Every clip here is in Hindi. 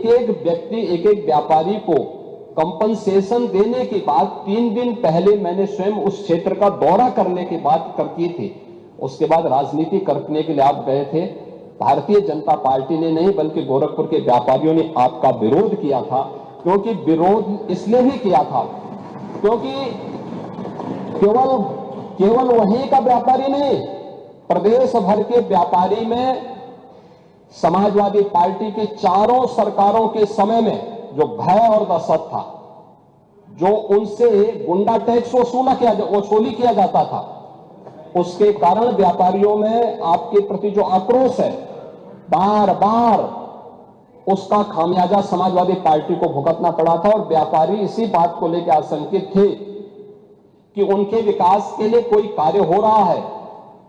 एक व्यक्ति एक एक व्यापारी को कंपनसेशन देने के बाद 3 दिन पहले मैंने स्वयं उस क्षेत्र का दौरा करने की बात की थी। उसके बाद राजनीति करने के लिए आप गए थे। भारतीय जनता पार्टी ने नहीं बल्कि गोरखपुर के व्यापारियों ने आपका विरोध किया था। क्योंकि विरोध इसलिए भी किया था क्योंकि केवल वहीं का व्यापारी नहीं, प्रदेश भर के व्यापारी में समाजवादी पार्टी की चारों सरकारों के समय में जो भय और दहशत था, जो उनसे गुंडा टैक्स वसूली किया जाता था, उसके कारण व्यापारियों में आपके प्रति जो आक्रोश है, बार बार उसका खामियाजा समाजवादी पार्टी को भुगतना पड़ा था। और व्यापारी इसी बात को लेकर आशंकित थे कि उनके विकास के लिए कोई कार्य हो रहा है,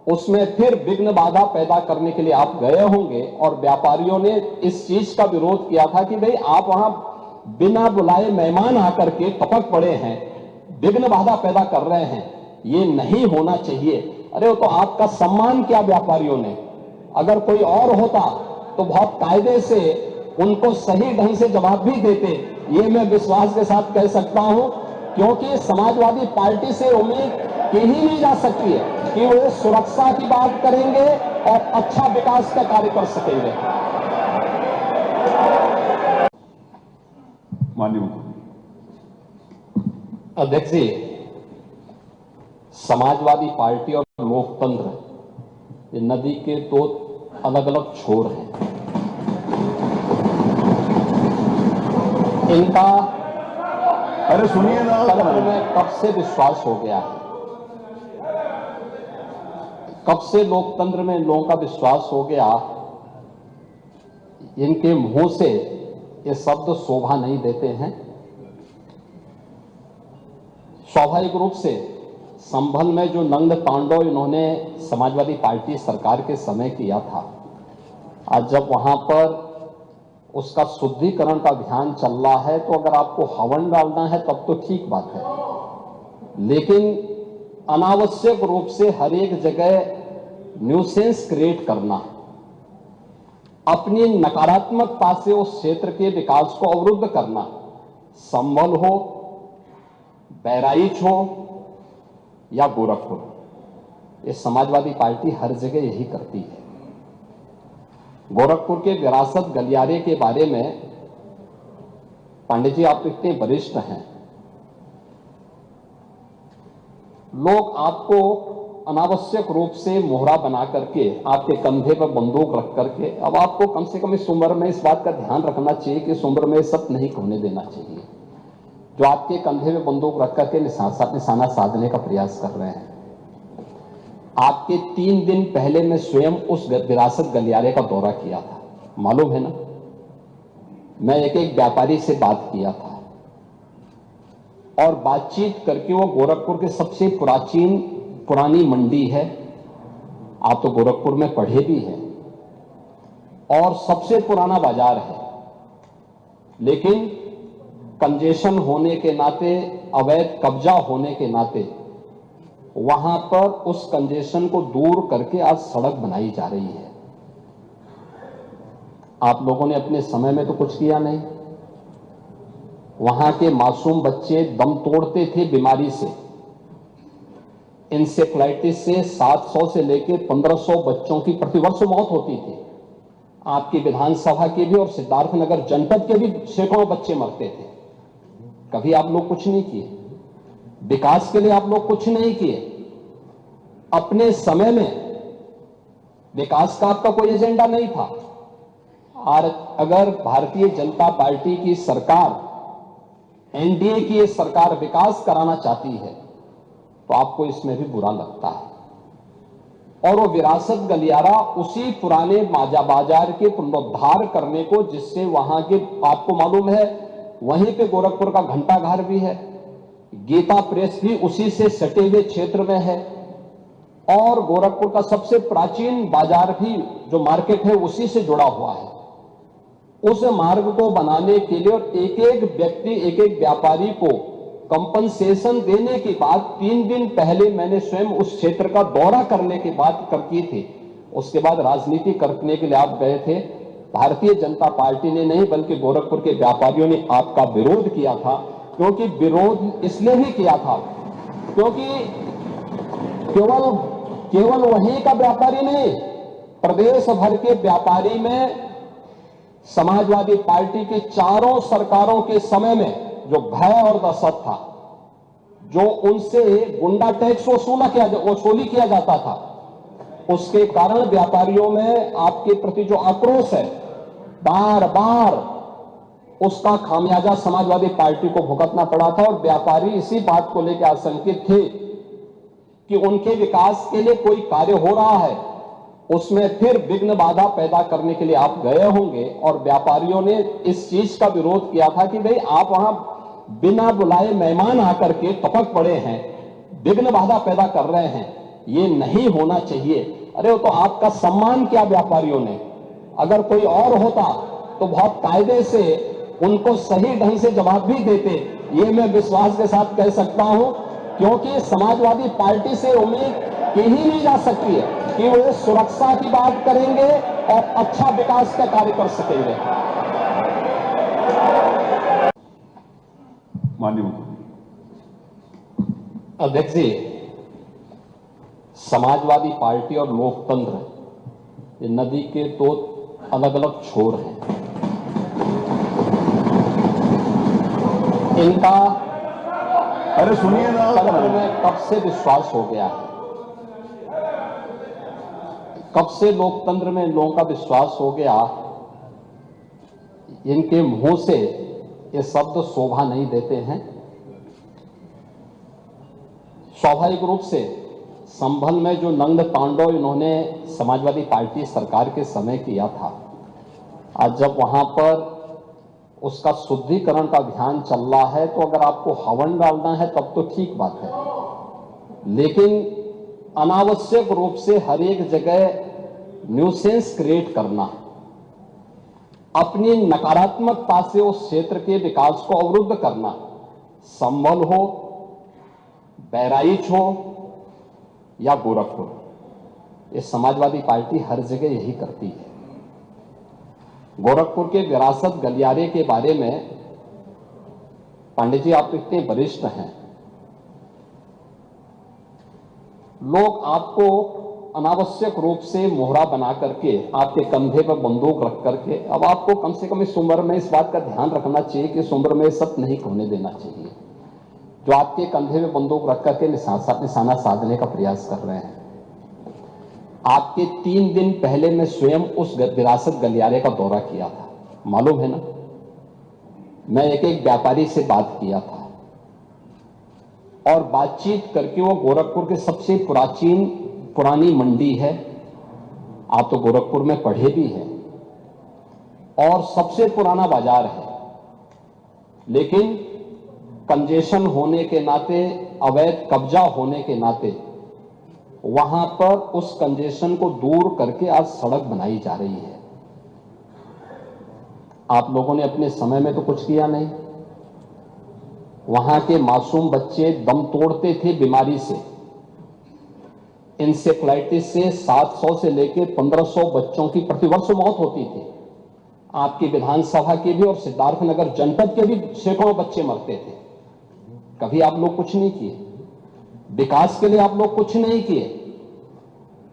उसमें फिर विघ्न बाधा पैदा करने के लिए आप गए होंगे। और व्यापारियों ने इस चीज का विरोध किया था कि भाई आप वहां बिना बुलाए मेहमान आकर के टपक पड़े हैं, विघ्न बाधा पैदा कर रहे हैं, ये नहीं होना चाहिए। अरे वो तो आपका सम्मान किया व्यापारियों ने। अगर कोई और होता तो बहुत कायदे से उनको सही ढंग से जवाब भी देते, ये मैं विश्वास के साथ कह सकता हूं। क्योंकि समाजवादी पार्टी से उम्मीद की ही नहीं जा सकती है कि वो सुरक्षा की बात करेंगे और अच्छा विकास का कार्य कर सकेंगे। माननीय अध्यक्ष जी, समाजवादी पार्टी और लोकतंत्र ये नदी के दो अलग अलग छोर हैं। इनका अरे सुनिए ना, तंत्र में कब से विश्वास हो गया है, कब से लोकतंत्र में लोगों का विश्वास हो गया, इनके मुंह से ये शब्द शोभा नहीं देते हैं। स्वाभाविक रूप से संभल में जो नंद तांडव इन्होंने समाजवादी पार्टी सरकार के समय किया था, आज जब वहां पर उसका शुद्धिकरण का अभियान चल रहा है, तो अगर आपको हवन डालना है तब तो ठीक बात है, लेकिन अनावश्यक रूप से हर एक जगह न्यूसेंस क्रिएट करना, अपनी नकारात्मकता से उस क्षेत्र के विकास को अवरुद्ध करना, संभल हो, बहराइच हो या गोरखपुर, ये समाजवादी पार्टी हर जगह यही करती है। गोरखपुर के विरासत गलियारे के बारे में पांडे जी आप इतने वरिष्ठ हैं, लोग आपको अनावश्यक रूप से मोहरा बना करके आपके कंधे पर बंदूक रख करके, अब आपको कम से कम इस उम्र में इस बात का ध्यान रखना चाहिए कि इस उम्र में सब नहीं होने देना चाहिए, जो आपके कंधे में बंदूक रख करके निशाना साधने का प्रयास कर रहे हैं। आपके 3 दिन पहले मैं स्वयं उस विरासत गलियारे का दौरा किया था, मालूम है ना। मैं एक एक व्यापारी से बात किया था और बातचीत करके, वो गोरखपुर के सबसे पुरानी मंडी है, आप तो गोरखपुर में पढ़े भी हैं, और सबसे पुराना बाजार है, लेकिन कंजेशन होने के नाते, अवैध कब्जा होने के नाते वहां पर उस कंजेशन को दूर करके आज सड़क बनाई जा रही है। आप लोगों ने अपने समय में तो कुछ किया नहीं। वहां के मासूम बच्चे दम तोड़ते थे बीमारी से, इंसेफ्लाइटिस से 700 से लेकर 1500 बच्चों की प्रतिवर्ष मौत होती थी। आपकी विधानसभा के भी और सिद्धार्थनगर जनपद के भी सैकड़ों बच्चे मरते थे। कभी आप लोग कुछ नहीं किए, विकास के लिए आप लोग कुछ नहीं किए। अपने समय में विकास का आपका कोई एजेंडा नहीं था। और अगर भारतीय जनता पार्टी की सरकार, एनडीए की ये सरकार विकास कराना चाहती है तो आपको इसमें भी बुरा लगता है। और वो विरासत गलियारा उसी पुराने बाजार के पुनरुद्धार करने को, जिससे वहां के, आपको मालूम है वहीं पे गोरखपुर का घंटाघर भी है, गीता प्रेस भी उसी से सटे हुए क्षेत्र में है, और गोरखपुर का सबसे प्राचीन बाजार भी जो मार्केट है उसी से जुड़ा हुआ है। उस मार्ग को बनाने के लिए और एक एक व्यक्ति, एक एक व्यापारी को कंपनसेशन देने के बाद 3 दिन पहले मैंने स्वयं उस क्षेत्र का दौरा करने की बात की थी। उसके बाद राजनीति करने के लिए आप गए थे। भारतीय जनता पार्टी ने नहीं बल्कि गोरखपुर के व्यापारियों ने आपका विरोध किया था। क्योंकि विरोध इसलिए भी किया था क्योंकि केवल वहीं का व्यापारी नहीं, प्रदेश भर के व्यापारी में समाजवादी पार्टी की चारों सरकारों के समय में जो भय और दहशत था, जो उनसे गुंडा टैक्स वसूली किया जाता था, उसके कारण व्यापारियों में आपके प्रति जो आक्रोश है, बार बार उसका खामियाजा समाजवादी पार्टी को भुगतना पड़ा था। और व्यापारी इसी बात को लेकर आशंकित थे कि उनके विकास के लिए कोई कार्य हो रहा है, उसमें फिर विघ्न बाधा पैदा करने के लिए आप गए होंगे। और व्यापारियों ने इस चीज का विरोध किया था कि भाई आप वहां बिना बुलाए मेहमान आकर के टपक पड़े हैं, विघ्न बाधा पैदा कर रहे हैं, ये नहीं होना चाहिए। अरे वो तो आपका सम्मान किया व्यापारियों ने, अगर कोई और होता तो बहुत कायदे से उनको सही ढंग से जवाब भी देते, ये मैं विश्वास के साथ कह सकता हूं। क्योंकि समाजवादी पार्टी से उम्मीद की ही नहीं जा सकती है कि वो सुरक्षा की बात करेंगे और अच्छा विकास का कार्य कर सकेंगे। माननीय मुख्यमंत्री। अध्यक्ष जी, समाजवादी पार्टी और लोकतंत्र ये नदी के दो अलग अलग छोर हैं। इनका अरे सुनिए ना, तंत्र में कब से विश्वास हो गया है, कब से लोकतंत्र में लोगों का विश्वास हो गया, इनके मुंह से ये शब्द शोभा नहीं देते हैं। स्वाभाविक रूप से संभल में जो नंद तांडव इन्होंने समाजवादी पार्टी सरकार के समय किया था, आज जब वहां पर उसका शुद्धिकरण का अभियान चल रहा है, तो अगर आपको हवन डालना है तब तो ठीक बात है, लेकिन अनावश्यक रूप से हर एक जगह न्यूसेंस क्रिएट करना, अपनी नकारात्मकता से उस क्षेत्र के विकास को अवरुद्ध करना, संभल हो, बहराइच हो या गोरखपुर, ये समाजवादी पार्टी हर जगह यही करती है। गोरखपुर के विरासत गलियारे के बारे में पांडे जी आप इतने वरिष्ठ हैं, लोग आपको अनावश्यक रूप से मोहरा बना करके आपके कंधे पर बंदूक रख करके, अब आपको कम से कम इस उम्र में इस बात का ध्यान रखना चाहिए कि इस उम्र में सब नहीं होने देना चाहिए, जो आपके कंधे में बंदूक रख करके निशाना साधने का प्रयास कर रहे हैं। आपके 3 दिन पहले मैं स्वयं उस विरासत गलियारे का दौरा किया था, मालूम है ना, मैं एक व्यापारी से बात किया था और बातचीत करके, वो गोरखपुर के सबसे पुरानी मंडी है, आप तो गोरखपुर में पढ़े भी हैं, और सबसे पुराना बाजार है, लेकिन कंजेशन होने के नाते, अवैध कब्जा होने के नाते वहां पर उस कंजेशन को दूर करके आज सड़क बनाई जा रही है। आप लोगों ने अपने समय में तो कुछ किया नहीं। वहां के मासूम बच्चे दम तोड़ते थे बीमारी से, इंसेफ्लाइटिस से 700 से लेकर 1500 बच्चों की प्रतिवर्ष मौत होती थी। आपकी विधानसभा के भी और सिद्धार्थनगर जनपद के भी सैकड़ों बच्चे मरते थे। कभी आप लोग कुछ नहीं किए, विकास के लिए आप लोग कुछ नहीं किए।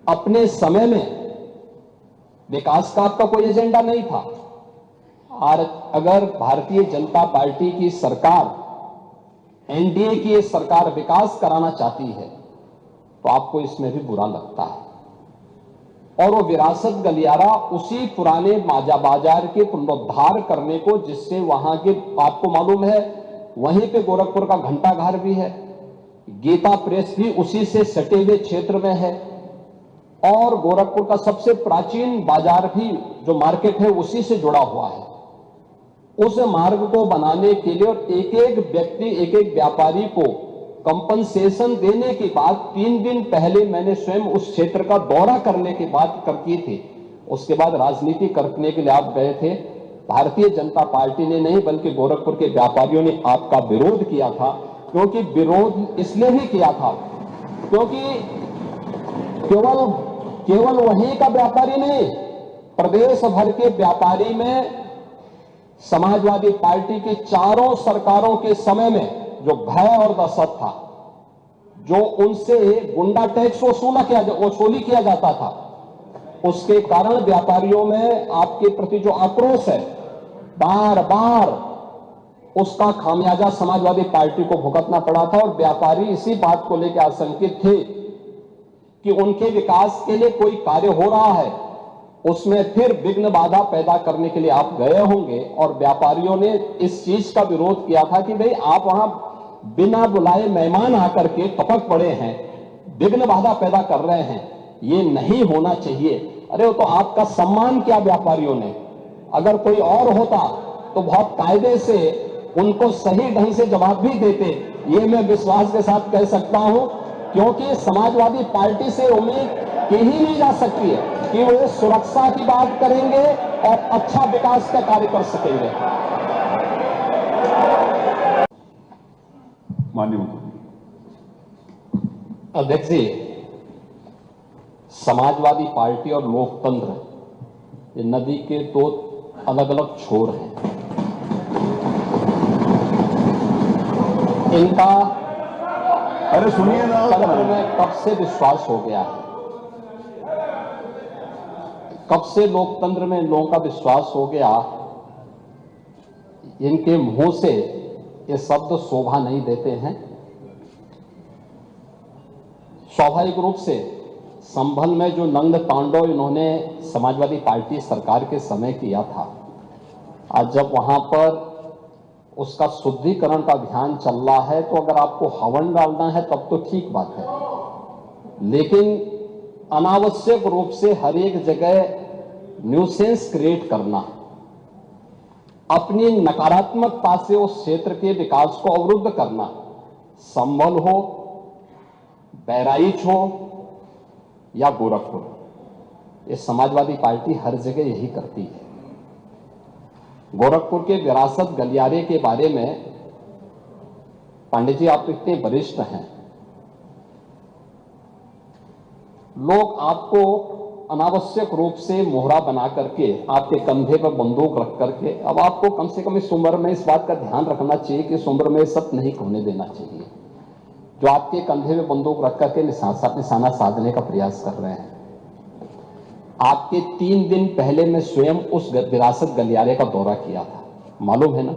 अपने समय में विकास का आपका कोई एजेंडा नहीं था। और अगर भारतीय जनता पार्टी की सरकार, एनडीए की ये सरकार विकास कराना चाहती है तो आपको इसमें भी बुरा लगता है। और वो विरासत गलियारा उसी पुराने बाजार के पुनरुद्धार करने को, जिससे वहां के, आपको मालूम है वहीं पे गोरखपुर का घंटाघर भी है, गीता प्रेस भी उसी से सटे हुए क्षेत्र में है, और गोरखपुर का सबसे प्राचीन बाजार भी जो मार्केट है उसी से जुड़ा हुआ है। उस मार्ग को बनाने के लिए और एक एक व्यक्ति, एक एक व्यापारी को कंपनसेशन देने के बाद 3 दिन पहले मैंने स्वयं उस क्षेत्र का दौरा करने की बात की थी। उसके बाद राजनीति करने के लिए आप गए थे। भारतीय जनता पार्टी ने नहीं बल्कि गोरखपुर के व्यापारियों ने आपका विरोध किया था। क्योंकि विरोध इसलिए भी किया था क्योंकि केवल वहीं का व्यापारी नहीं, प्रदेश भर के व्यापारी में समाजवादी पार्टी की चारों सरकारों के समय में जो भय और दहशत था, जो उनसे गुंडा टैक्स वसूली किया जाता था, उसके कारण व्यापारियों में आपके प्रति जो आक्रोश है, बार बार उसका खामियाजा समाजवादी पार्टी को भुगतना पड़ा था। और व्यापारी इसी बात को लेकर आशंकित थे कि उनके विकास के लिए कोई कार्य हो रहा है, उसमें फिर विघ्न बाधा पैदा करने के लिए आप गए होंगे। और व्यापारियों ने इस चीज का विरोध किया था कि भाई आप वहां बिना बुलाए मेहमान आकर के टपक पड़े हैं, विघ्न बाधा पैदा कर रहे हैं, ये नहीं होना चाहिए। अरे वो तो आपका सम्मान किया व्यापारियों ने। अगर कोई और होता तो बहुत कायदे से उनको सही ढंग से जवाब भी देते, ये मैं विश्वास के साथ कह सकता हूं, क्योंकि समाजवादी पार्टी से उम्मीद की ही नहीं जा सकती है कि वो सुरक्षा की बात करेंगे और अच्छा विकास का कार्य कर सकेंगे। माननीय मुख्यमंत्री। अध्यक्ष जी, समाजवादी पार्टी और लोकतंत्र ये नदी के दो अलग अलग छोर हैं। इनका अरे सुनिए ना, तंत्र में कब से विश्वास हो गया है, कब से लोकतंत्र में इन लोगों का विश्वास हो गया, इनके मुंह से ये शब्द शोभा नहीं देते हैं। स्वाभाविक रूप से संभल में जो नंग तांडव इन्होंने समाजवादी पार्टी सरकार के समय किया था, आज जब वहां पर उसका शुद्धिकरण का अभियान चल रहा है, तो अगर आपको हवन डालना है तब तो ठीक बात है, लेकिन अनावश्यक रूप से हर एक जगह न्यूसेंस क्रिएट करना, अपनी नकारात्मकता से उस क्षेत्र के विकास को अवरुद्ध करना, संभल हो, बहराइच हो या गोरखपुर, ये समाजवादी पार्टी हर जगह यही करती है। गोरखपुर के विरासत गलियारे के बारे में पंडित जी आप इतने वरिष्ठ हैं, लोग आपको अनावश्यक रूप से मोहरा बना करके आपके कंधे पर बंदूक रख करके, अब आपको कम से कम इस उम्र में इस बात का ध्यान रखना चाहिए कि इस उम्र में सब नहीं होने देना चाहिए, जो आपके कंधे में बंदूक रख करके निशाना साधने का प्रयास कर रहे हैं। आपके 3 दिन पहले मैं स्वयं उस विरासत गलियारे का दौरा किया था, मालूम है ना।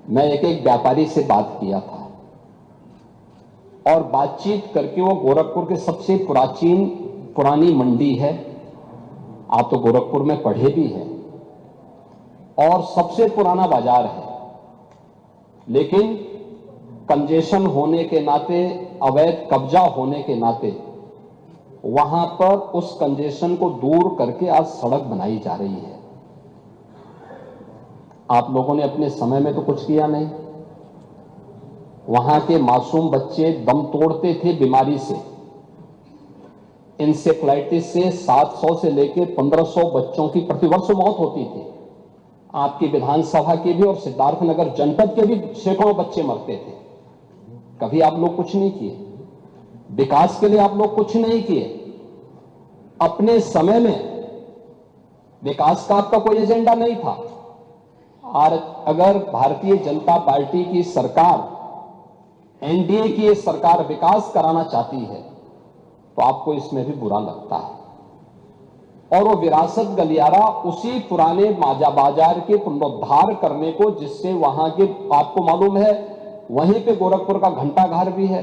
मैं एक व्यापारी से बात किया था और बातचीत करके, वो गोरखपुर के सबसे पुरानी मंडी है, आप तो गोरखपुर में पढ़े भी हैं, और सबसे पुराना बाजार है, लेकिन कंजेशन होने के नाते, अवैध कब्जा होने के नाते वहां पर उस कंजेशन को दूर करके आज सड़क बनाई जा रही है। आप लोगों ने अपने समय में तो कुछ किया नहीं। वहां के मासूम बच्चे दम तोड़ते थे बीमारी से, इंसेफ्लाइटिस से 700 से लेकर 1500 बच्चों की प्रतिवर्ष मौत होती थी। आपकी विधानसभा के भी और सिद्धार्थनगर जनपद के भी सैकड़ों बच्चे मरते थे। कभी आप लोग कुछ नहीं किए, विकास के लिए आप लोग कुछ नहीं किए। अपने समय में विकास का आपका कोई एजेंडा नहीं था। और अगर भारतीय जनता पार्टी की सरकार, एनडीए की ये सरकार विकास कराना चाहती है तो आपको इसमें भी बुरा लगता है। और वो विरासत गलियारा उसी पुराने बाजार के पुनरुद्धार करने को, जिससे वहां के, आपको मालूम है वहीं पे गोरखपुर का घंटाघर भी है,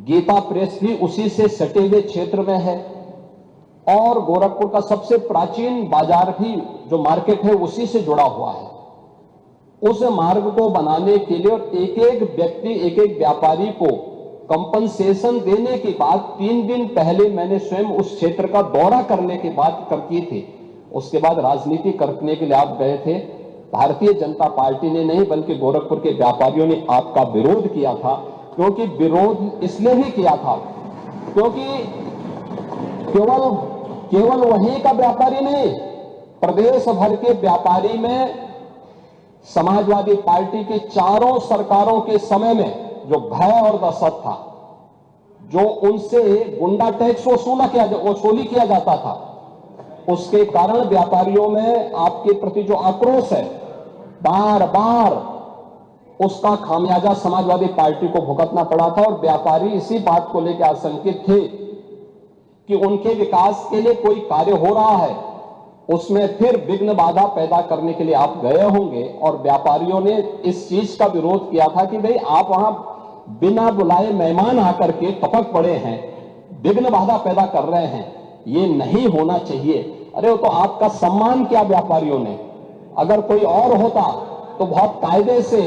गीता प्रेस भी उसी से सटे हुए क्षेत्र में है, और गोरखपुर का सबसे प्राचीन बाजार भी जो मार्केट है उसी से जुड़ा हुआ है। उस मार्ग को बनाने के लिए और एक एक व्यक्ति, एक एक व्यापारी को कंपनसेशन देने के बाद 3 दिन पहले मैंने स्वयं उस क्षेत्र का दौरा करने की बात की थी। उसके बाद राजनीति करने के लिए आप गए थे। भारतीय जनता पार्टी ने नहीं, बल्कि गोरखपुर के व्यापारियों ने आपका विरोध किया था। क्योंकि विरोध इसलिए भी किया था क्योंकि केवल वहीं का व्यापारी नहीं, प्रदेश भर के व्यापारी में समाजवादी पार्टी की चारों सरकारों के समय में जो भय और दहशत था, जो उनसे गुंडा टैक्स वसूली किया जाता था, उसके कारण व्यापारियों में आपके प्रति जो आक्रोश है, बार बार उसका खामियाजा समाजवादी पार्टी को भुगतना पड़ा था। और व्यापारी इसी बात को लेकर आशंकित थे कि उनके विकास के लिए कोई कार्य हो रहा है, उसमें फिर विघ्न बाधा पैदा करने के लिए आप गए होंगे। और व्यापारियों ने इस चीज का विरोध किया था कि भाई आप वहां बिना बुलाए मेहमान आकर के टपक पड़े हैं, विघ्न बाधा पैदा कर रहे हैं, ये नहीं होना चाहिए। अरे वो तो आपका सम्मान किया व्यापारियों ने। अगर कोई और होता तो बहुत कायदे से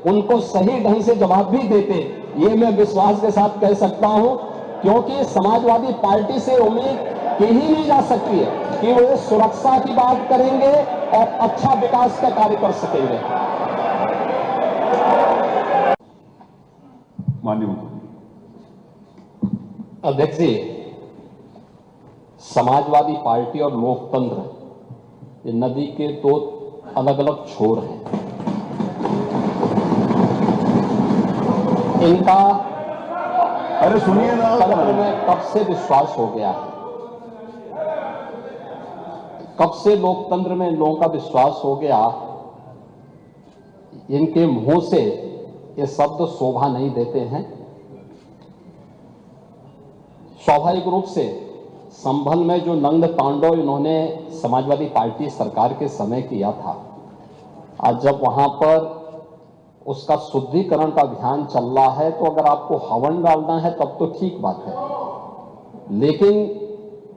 उनको सही ढंग से जवाब भी देते, ये मैं विश्वास के साथ कह सकता हूं, क्योंकि समाजवादी पार्टी से उम्मीद की ही नहीं जा सकती है कि वो सुरक्षा की बात करेंगे और अच्छा विकास का कार्य कर सकेंगे। माननीय मंत्री। अध्यक्ष जी, समाजवादी पार्टी और लोकतंत्र ये नदी के दो अलग अलग छोर हैं। इनका अरे सुनिए ना। तंत्र में कब से विश्वास हो गया है, कब से लोकतंत्र में लोगों का विश्वास हो गया, इनके मुंह से ये शब्द शोभा नहीं देते हैं। स्वाभाविक रूप से संभल में जो नंग तांडव इन्होंने समाजवादी पार्टी सरकार के समय किया था, आज जब वहां पर उसका शुद्धिकरण का अभियान चल रहा है, तो अगर आपको हवन डालना है तब तो ठीक बात है, लेकिन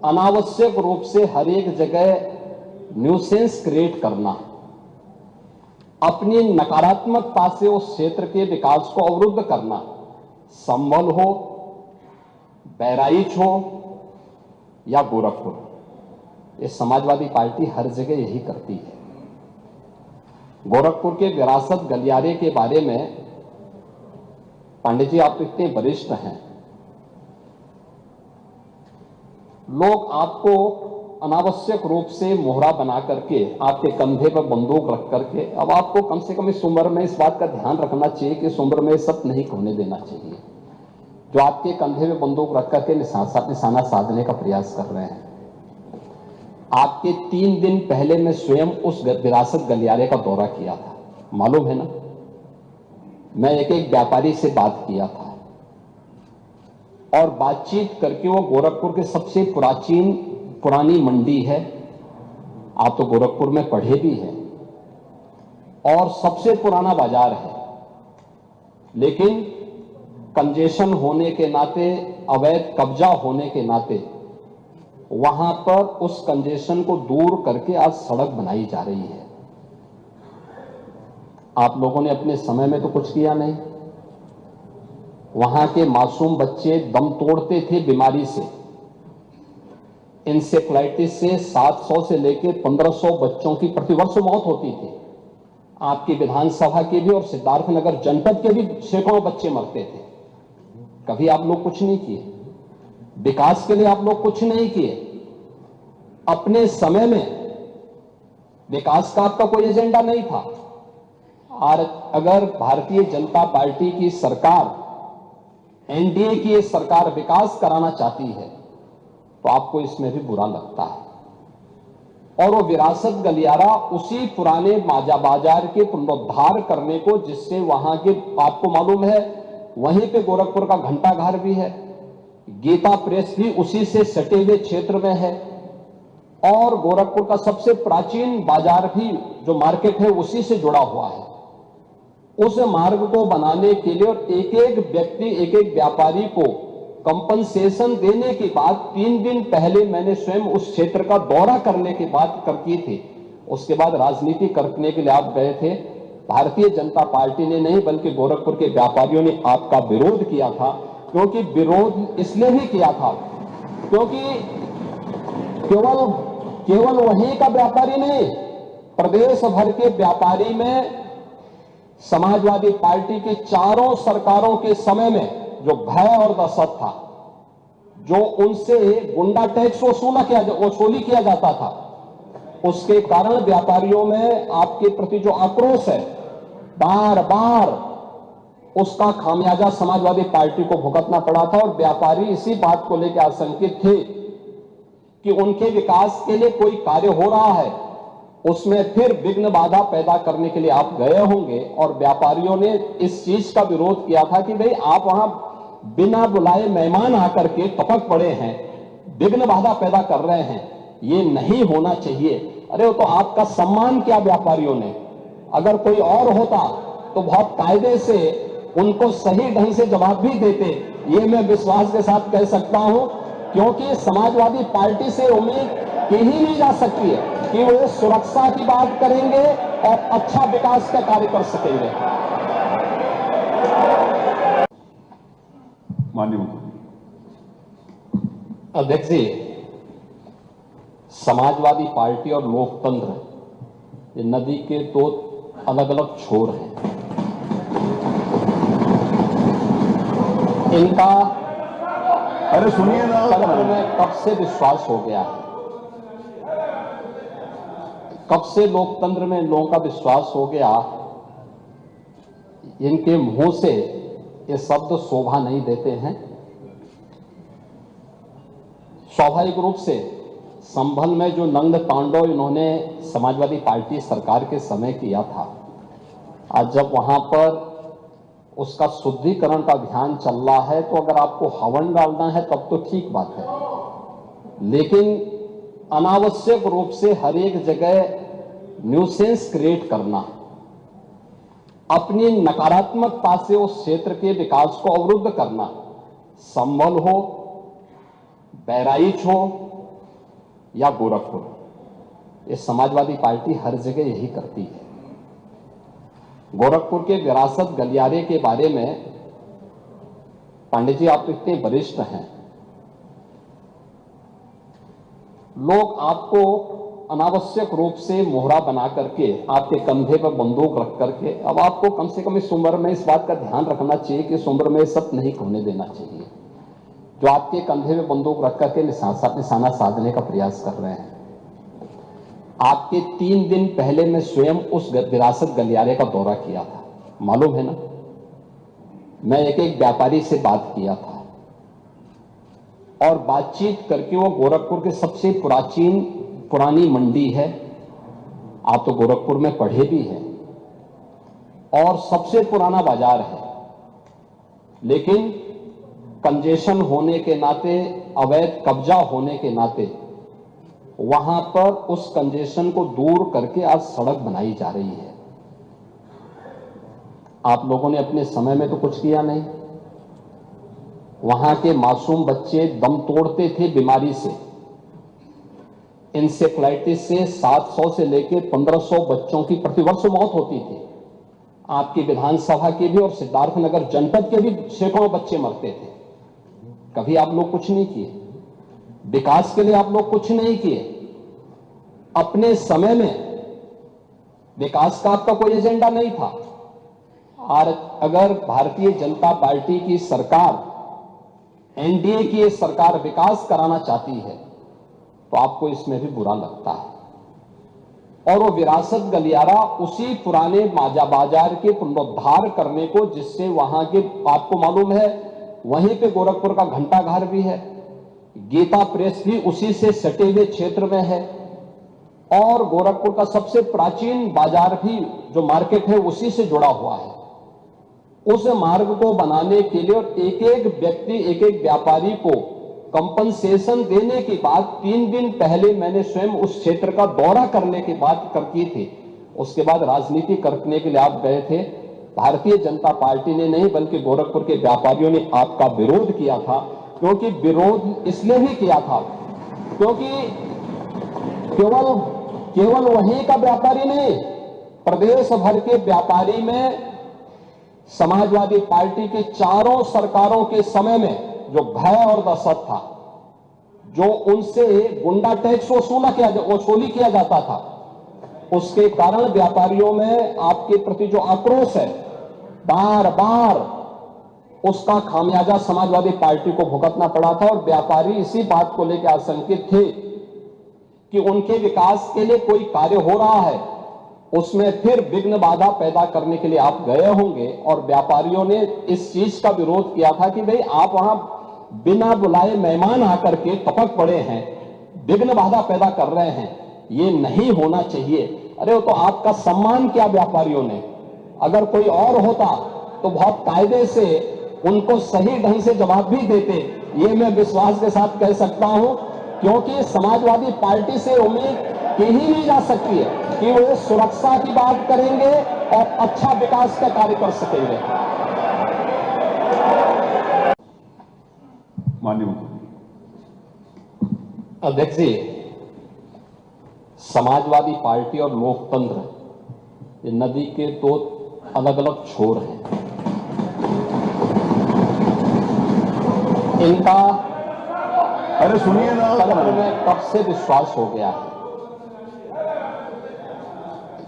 अनावश्यक रूप से हर एक जगह न्यूसेंस क्रिएट करना, अपनी नकारात्मकता से उस क्षेत्र के विकास को अवरुद्ध करना, संभल हो, बहराइच हो या गोरखपुर, ये समाजवादी पार्टी हर जगह यही करती है। गोरखपुर के विरासत गलियारे के बारे में पांडे जी आप इतने वरिष्ठ हैं, लोग आपको अनावश्यक रूप से मोहरा बना करके आपके कंधे पर बंदूक रख करके, अब आपको कम से कम इस उम्र में इस बात का ध्यान रखना चाहिए कि इस उम्र में सब नहीं होने देना चाहिए, जो आपके कंधे में बंदूक रख करके निशाना साधने का प्रयास कर रहे हैं। आपके 3 दिन पहले मैं स्वयं उस विरासत गलियारे का दौरा किया था, मालूम है ना। मैं एक एक व्यापारी से बात किया था और बातचीत करके, वो गोरखपुर के सबसे पुरानी मंडी है, आप तो गोरखपुर में पढ़े भी हैं, और सबसे पुराना बाजार है, लेकिन कंजेशन होने के नाते, अवैध कब्जा होने के नाते वहां पर उस कंजेशन को दूर करके आज सड़क बनाई जा रही है। आप लोगों ने अपने समय में तो कुछ किया नहीं। वहां के मासूम बच्चे दम तोड़ते थे बीमारी से, इंसेफ्लाइटिस से 700 से लेकर 1500 बच्चों की प्रतिवर्ष मौत होती थी। आपकी विधानसभा के भी और सिद्धार्थनगर जनपद के भी सैकड़ों बच्चे मरते थे। कभी आप लोग कुछ नहीं किए, विकास के लिए आप लोग कुछ नहीं किए। अपने समय में विकास का आपका कोई एजेंडा नहीं था। और अगर भारतीय जनता पार्टी की सरकार, एनडीए की ये सरकार विकास कराना चाहती है तो आपको इसमें भी बुरा लगता है। और वो विरासत गलियारा उसी पुराने बाजार के पुनरुद्धार करने को, जिससे वहां के, आपको मालूम है वहीं पे गोरखपुर का घंटाघर भी है, गीता प्रेस भी उसी से सटे हुए क्षेत्र में है, और गोरखपुर का सबसे प्राचीन बाजार भी जो मार्केट है उसी से जुड़ा हुआ है। उस मार्ग को बनाने के लिए और एक एक व्यक्ति, एक एक व्यापारी को कंपनसेशन देने के बाद 3 दिन पहले मैंने स्वयं उस क्षेत्र का दौरा करने की बात की थी। उसके बाद राजनीति करने के लिए आप गए थे। भारतीय जनता पार्टी ने नहीं, बल्कि गोरखपुर के व्यापारियों ने आपका विरोध किया था। क्योंकि विरोध इसलिए भी किया था क्योंकि केवल वहीं का व्यापारी नहीं, प्रदेश भर के व्यापारी में समाजवादी पार्टी की चारों सरकारों के समय में जो भय और दहशत था, जो उनसे गुंडा टैक्स वसूली किया जाता था, उसके कारण व्यापारियों में आपके प्रति जो आक्रोश है, बार बार उसका खामियाजा समाजवादी पार्टी को भुगतना पड़ा था। और व्यापारी इसी बात को लेकर आशंकित थे कि उनके विकास के लिए कोई कार्य हो रहा है, उसमें फिर विघ्न बाधा पैदा करने के लिए आप गए होंगे और व्यापारियों ने इस चीज का विरोध किया था कि भाई आप वहां बिना बुलाए मेहमान आकर के टपक पड़े हैं, विघ्न बाधा पैदा कर रहे हैं, ये नहीं होना चाहिए। अरे वो तो आपका सम्मान किया व्यापारियों ने, अगर कोई और होता तो बहुत कायदे से उनको सही ढंग से जवाब भी देते, ये मैं विश्वास के साथ कह सकता हूं, क्योंकि समाजवादी पार्टी से उम्मीद की ही नहीं जा सकती है कि वो सुरक्षा की बात करेंगे और अच्छा विकास का कार्य कर सकेंगे। माननीय मुख्यमंत्री। अध्यक्ष जी, समाजवादी पार्टी और लोकतंत्र ये नदी के दो अलग अलग छोर हैं। इनका अरे सुनिए ना, तंत्र में कब से विश्वास हो गया है, कब से लोकतंत्र में लोगों का विश्वास हो गया, इनके मुंह से ये शब्द शोभा नहीं देते हैं। स्वाभाविक रूप से संभल में जो नंग तांडव इन्होंने समाजवादी पार्टी सरकार के समय किया था, आज जब वहां पर उसका शुद्धिकरण का अभियान चल रहा है, तो अगर आपको हवन डालना है तब तो ठीक बात है, लेकिन अनावश्यक रूप से हर एक जगह न्यूसेंस क्रिएट करना, अपनी नकारात्मकता से उस क्षेत्र के विकास को अवरुद्ध करना, संभल हो, बहराइच हो या गोरखपुर, ये समाजवादी पार्टी हर जगह यही करती है। गोरखपुर के विरासत गलियारे के बारे में पांडे जी आप इतने वरिष्ठ हैं, लोग आपको अनावश्यक रूप से मोहरा बना करके आपके कंधे पर बंदूक रख करके, अब आपको कम से कम इस उम्र में इस बात का ध्यान रखना चाहिए कि इस उम्र में सब नहीं होने देना चाहिए, जो आपके कंधे में बंदूक रख करके निशाना साधने का प्रयास कर रहे हैं। आपके 3 दिन पहले मैं स्वयं उस विरासत गलियारे का दौरा किया था, मालूम है ना, मैं एक एक व्यापारी से बात किया था और बातचीत करके, वो गोरखपुर के सबसे पुरानी मंडी है, आप तो गोरखपुर में पढ़े भी हैं, और सबसे पुराना बाजार है, लेकिन कंजेशन होने के नाते, अवैध कब्जा होने के नाते वहां पर उस कंजेशन को दूर करके आज सड़क बनाई जा रही है। आप लोगों ने अपने समय में तो कुछ किया नहीं। वहां के मासूम बच्चे दम तोड़ते थे बीमारी से, इंसेफ्लाइटिस से 700 से लेकर 1500 बच्चों की प्रतिवर्ष मौत होती थी। आपकी विधानसभा के भी और सिद्धार्थनगर जनपद के भी सैकड़ों बच्चे मरते थे। कभी आप लोग कुछ नहीं किए, विकास के लिए आप लोग कुछ नहीं किए। अपने समय में विकास का आपका कोई एजेंडा नहीं था। और अगर भारतीय जनता पार्टी की सरकार, एनडीए की सरकार विकास कराना चाहती है तो आपको इसमें भी बुरा लगता है। और वो विरासत गलियारा उसी पुराने बाजार के पुनरुद्धार करने को, जिससे वहां के, आपको मालूम है वहीं पे गोरखपुर का घंटाघर भी है, गीता प्रेस भी उसी से सटे हुए क्षेत्र में है, और गोरखपुर का सबसे प्राचीन बाजार भी जो मार्केट है उसी से जुड़ा हुआ है। उस मार्ग को बनाने के लिए और एक एक व्यक्ति, एक एक व्यापारी को कंपनसेशन देने के बाद 3 दिन पहले मैंने स्वयं उस क्षेत्र का दौरा करने की बात की थी। उसके बाद राजनीति करने के लिए आप गए थे। भारतीय जनता पार्टी ने नहीं, बल्कि गोरखपुर के व्यापारियों ने आपका विरोध किया था। क्योंकि विरोध इसलिए भी किया था क्योंकि केवल वहीं का व्यापारी नहीं, प्रदेश भर के व्यापारी में समाजवादी पार्टी की चारों सरकारों के समय में जो भय और दहशत था, जो उनसे गुंडा टैक्स वसूली किया जाता था, उसके कारण व्यापारियों में आपके प्रति जो आक्रोश है, बार बार उसका खामियाजा समाजवादी पार्टी को भुगतना पड़ा था। और व्यापारी इसी बात को लेकर आशंकित थे कि उनके विकास के लिए कोई कार्य हो रहा है, उसमें फिर विघ्न बाधा पैदा करने के लिए आप गए होंगे और व्यापारियों ने इस चीज का विरोध किया था कि भाई आप वहां बिना बुलाए मेहमान आकर के टपक पड़े हैं, विघ्न बाधा पैदा कर रहे हैं, ये नहीं होना चाहिए। अरे वो तो आपका सम्मान किया व्यापारियों ने, अगर कोई और होता तो बहुत कायदे से उनको सही ढंग से जवाब भी देते, ये मैं विश्वास के साथ कह सकता हूं, क्योंकि समाजवादी पार्टी से उम्मीद की ही नहीं जा सकती है कि वो सुरक्षा की बात करेंगे और अच्छा विकास का कार्य कर सकेंगे। माननीय मुख्यमंत्री। अध्यक्ष जी, समाजवादी पार्टी और लोकतंत्र ये नदी के दो अलग अलग छोर हैं। इनका अरे सुनिए ना, तंत्र में कब से विश्वास हो गया है,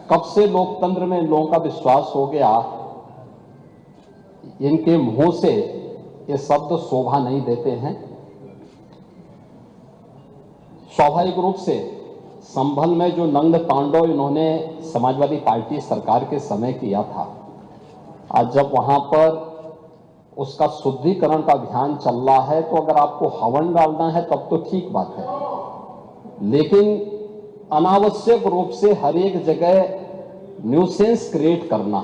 कब से लोकतंत्र में लोगों का विश्वास हो गया, इनके मुंह से ये शब्द शोभा नहीं देते हैं। स्वाभाविक रूप से संभल में जो नंद तांडव इन्होंने समाजवादी पार्टी सरकार के समय किया था, आज जब वहां पर उसका शुद्धिकरण का अभियान चल रहा है, तो अगर आपको हवन डालना है तब तो ठीक बात है, लेकिन अनावश्यक रूप से हर एक जगह न्यूसेंस क्रिएट करना,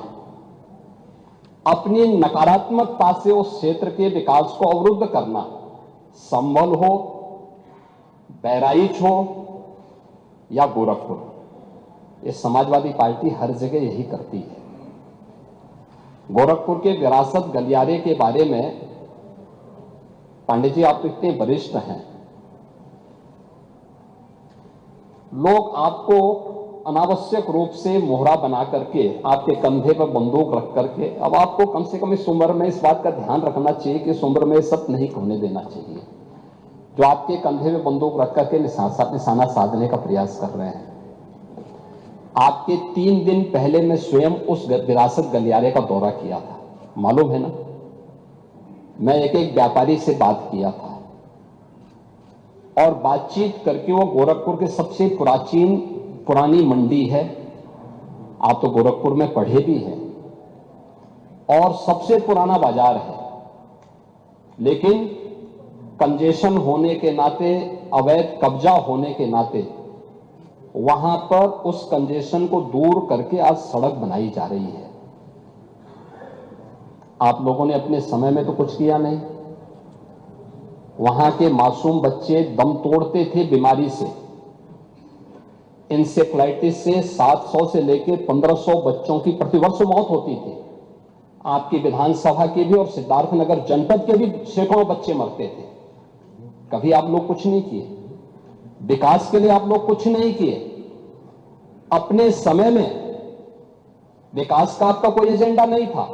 अपनी नकारात्मकता से उस क्षेत्र के विकास को अवरुद्ध करना, संभल हो, बहराइच हो या गोरखपुर, ये समाजवादी पार्टी हर जगह यही करती है। गोरखपुर के विरासत गलियारे के बारे में पांडे जी आप इतने वरिष्ठ हैं, लोग आपको अनावश्यक रूप से मोहरा बना करके आपके कंधे पर बंदूक रख करके, अब आपको कम से कम इस उम्र में इस बात का ध्यान रखना चाहिए कि इस उम्र में सब नहीं होने देना चाहिए, जो आपके कंधे में बंदूक रख करके निशाना साधने का प्रयास कर रहे हैं। आपके 3 दिन पहले मैं स्वयं उस विरासत गलियारे का दौरा किया था, मालूम है ना, मैं एक एक व्यापारी से बात किया था और बातचीत करके, वो गोरखपुर के सबसे पुरानी मंडी है, आप तो गोरखपुर में पढ़े भी हैं, और सबसे पुराना बाजार है, लेकिन कंजेशन होने के नाते, अवैध कब्जा होने के नाते वहां पर उस कंजेशन को दूर करके आज सड़क बनाई जा रही है। आप लोगों ने अपने समय में तो कुछ किया नहीं। वहां के मासूम बच्चे दम तोड़ते थे बीमारी से, इंसेफ्लाइटिस से 700 से लेकर 1500 बच्चों की प्रतिवर्ष मौत होती थी। आपकी विधानसभा के भी और सिद्धार्थनगर जनपद के भी सैकड़ों बच्चे मरते थे। कभी आप लोग कुछ नहीं किए, विकास के लिए आप लोग कुछ नहीं किए। अपने समय में विकास का आपका कोई एजेंडा नहीं था।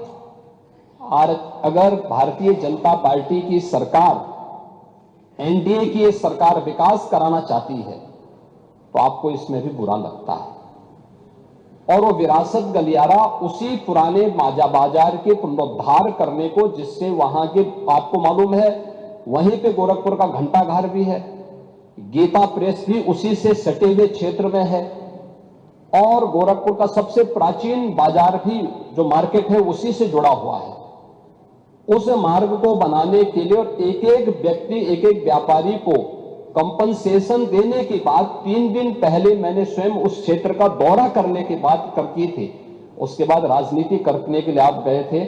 और अगर भारतीय जनता पार्टी की सरकार, एनडीए की ये सरकार विकास कराना चाहती है तो आपको इसमें भी बुरा लगता है। और वो विरासत गलियारा उसी पुराने बाजार के पुनरुद्धार करने को, जिससे वहां के, आपको मालूम है वहीं पे गोरखपुर का घंटाघर भी है, गीता प्रेस भी उसी से सटे हुए क्षेत्र में है, और गोरखपुर का सबसे प्राचीन बाजार भी जो मार्केट है उसी से जुड़ा हुआ है। उस मार्ग को बनाने के लिए और एक एक व्यक्ति, एक एक व्यापारी को कंपनसेशन देने के बाद 3 दिन पहले मैंने स्वयं उस क्षेत्र का दौरा करने की बात की थी। उसके बाद राजनीति करने के लिए आप गए थे।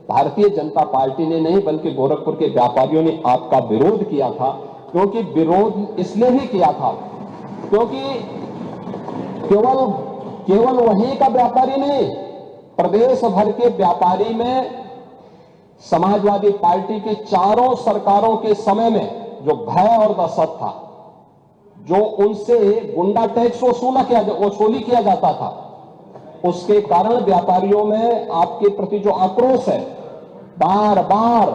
भारतीय जनता पार्टी ने नहीं बल्कि गोरखपुर के व्यापारियों ने आपका विरोध किया था, क्योंकि विरोध इसलिए भी किया था क्योंकि केवल वहीं का व्यापारी नहीं, प्रदेश भर के व्यापारी में समाजवादी पार्टी की चारों सरकारों के समय में जो भय और दहशत था, जो उनसे गुंडा टैक्स वसूली किया जाता था, उसके कारण व्यापारियों में आपके प्रति जो आक्रोश है, बार बार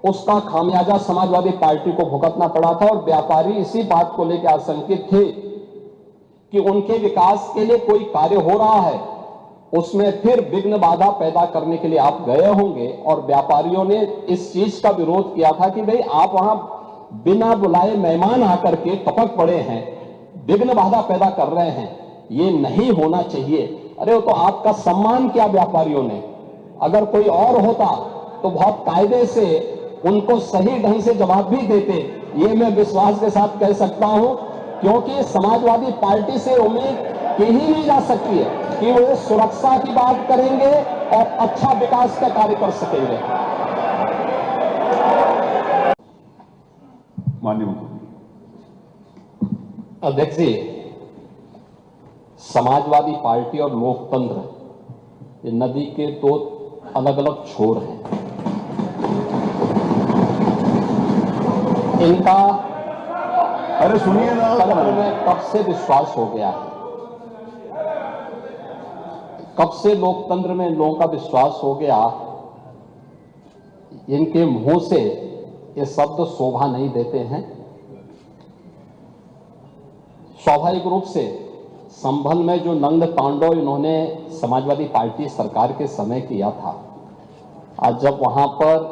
उसका खामियाजा समाजवादी पार्टी को भुगतना पड़ा था। और व्यापारी इसी बात को लेकर आशंकित थे कि उनके विकास के लिए कोई कार्य हो रहा है, उसमें फिर विघ्न बाधा पैदा करने के लिए आप गए होंगे। और व्यापारियों ने इस चीज का विरोध किया था कि भाई आप वहां बिना बुलाए मेहमान आकर के टपक पड़े हैं, विघ्न बाधा पैदा कर रहे हैं, ये नहीं होना चाहिए। अरे वो तो आपका सम्मान किया व्यापारियों ने, अगर कोई और होता तो बहुत कायदे से उनको सही ढंग से जवाब भी देते, ये मैं विश्वास के साथ कह सकता हूं, क्योंकि समाजवादी पार्टी से उम्मीद की ही नहीं जा सकती है कि वो सुरक्षा की बात करेंगे और अच्छा विकास का कार्य कर सकेंगे। माननीय मुख्यमंत्री। अध्यक्ष जी, समाजवादी पार्टी और लोकतंत्र ये नदी के दो अलग अलग छोर हैं। इनका अरे सुनिए ना। तंत्र में कब से विश्वास हो गया है, कब से लोकतंत्र में लोगों का विश्वास हो गया, इनके मुंह से ये शब्द शोभा नहीं देते हैं। स्वाभाविक रूप से संभल में जो नंग तांडव इन्होंने समाजवादी पार्टी सरकार के समय किया था, आज जब वहां पर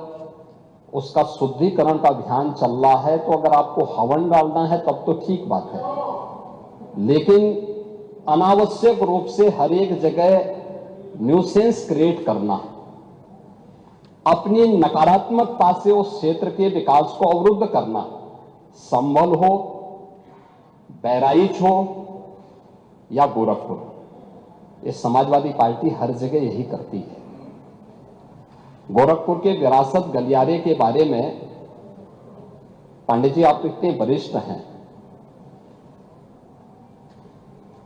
उसका शुद्धिकरण का अभियान चल रहा है, तो अगर आपको हवन डालना है तब तो ठीक बात है, लेकिन अनावश्यक रूप से हर एक जगह न्यूसेंस क्रिएट करना, अपनी नकारात्मकता से उस क्षेत्र के विकास को अवरुद्ध करना, संभल हो, बहराइच हो या गोरखपुर, ये समाजवादी पार्टी हर जगह यही करती है। गोरखपुर के विरासत गलियारे के बारे में पंडित जी आप इतने वरिष्ठ हैं,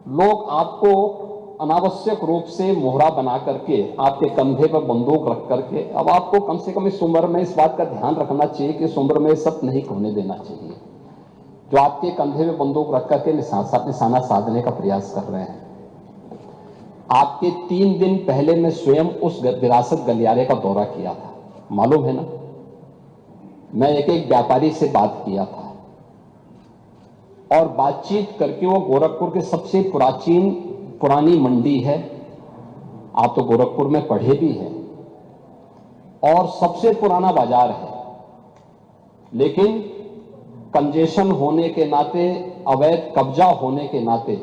लोग आपको अनावश्यक रूप से मोहरा बना करके आपके कंधे पर बंदूक रख करके, अब आपको कम से कम इस उम्र में इस बात का ध्यान रखना चाहिए कि इस उम्र में सब नहीं होने देना चाहिए, जो आपके कंधे में बंदूक रख करके निशाना साधने का प्रयास कर रहे हैं। आपके 3 दिन पहले मैं स्वयं उस विरासत गलियारे का दौरा किया था, मालूम है ना। मैं एक व्यापारी से बात किया था और बातचीत करके, वो गोरखपुर के सबसे पुरानी मंडी है, आप तो गोरखपुर में पढ़े भी हैं, और सबसे पुराना बाजार है, लेकिन कंजेशन होने के नाते, अवैध कब्जा होने के नाते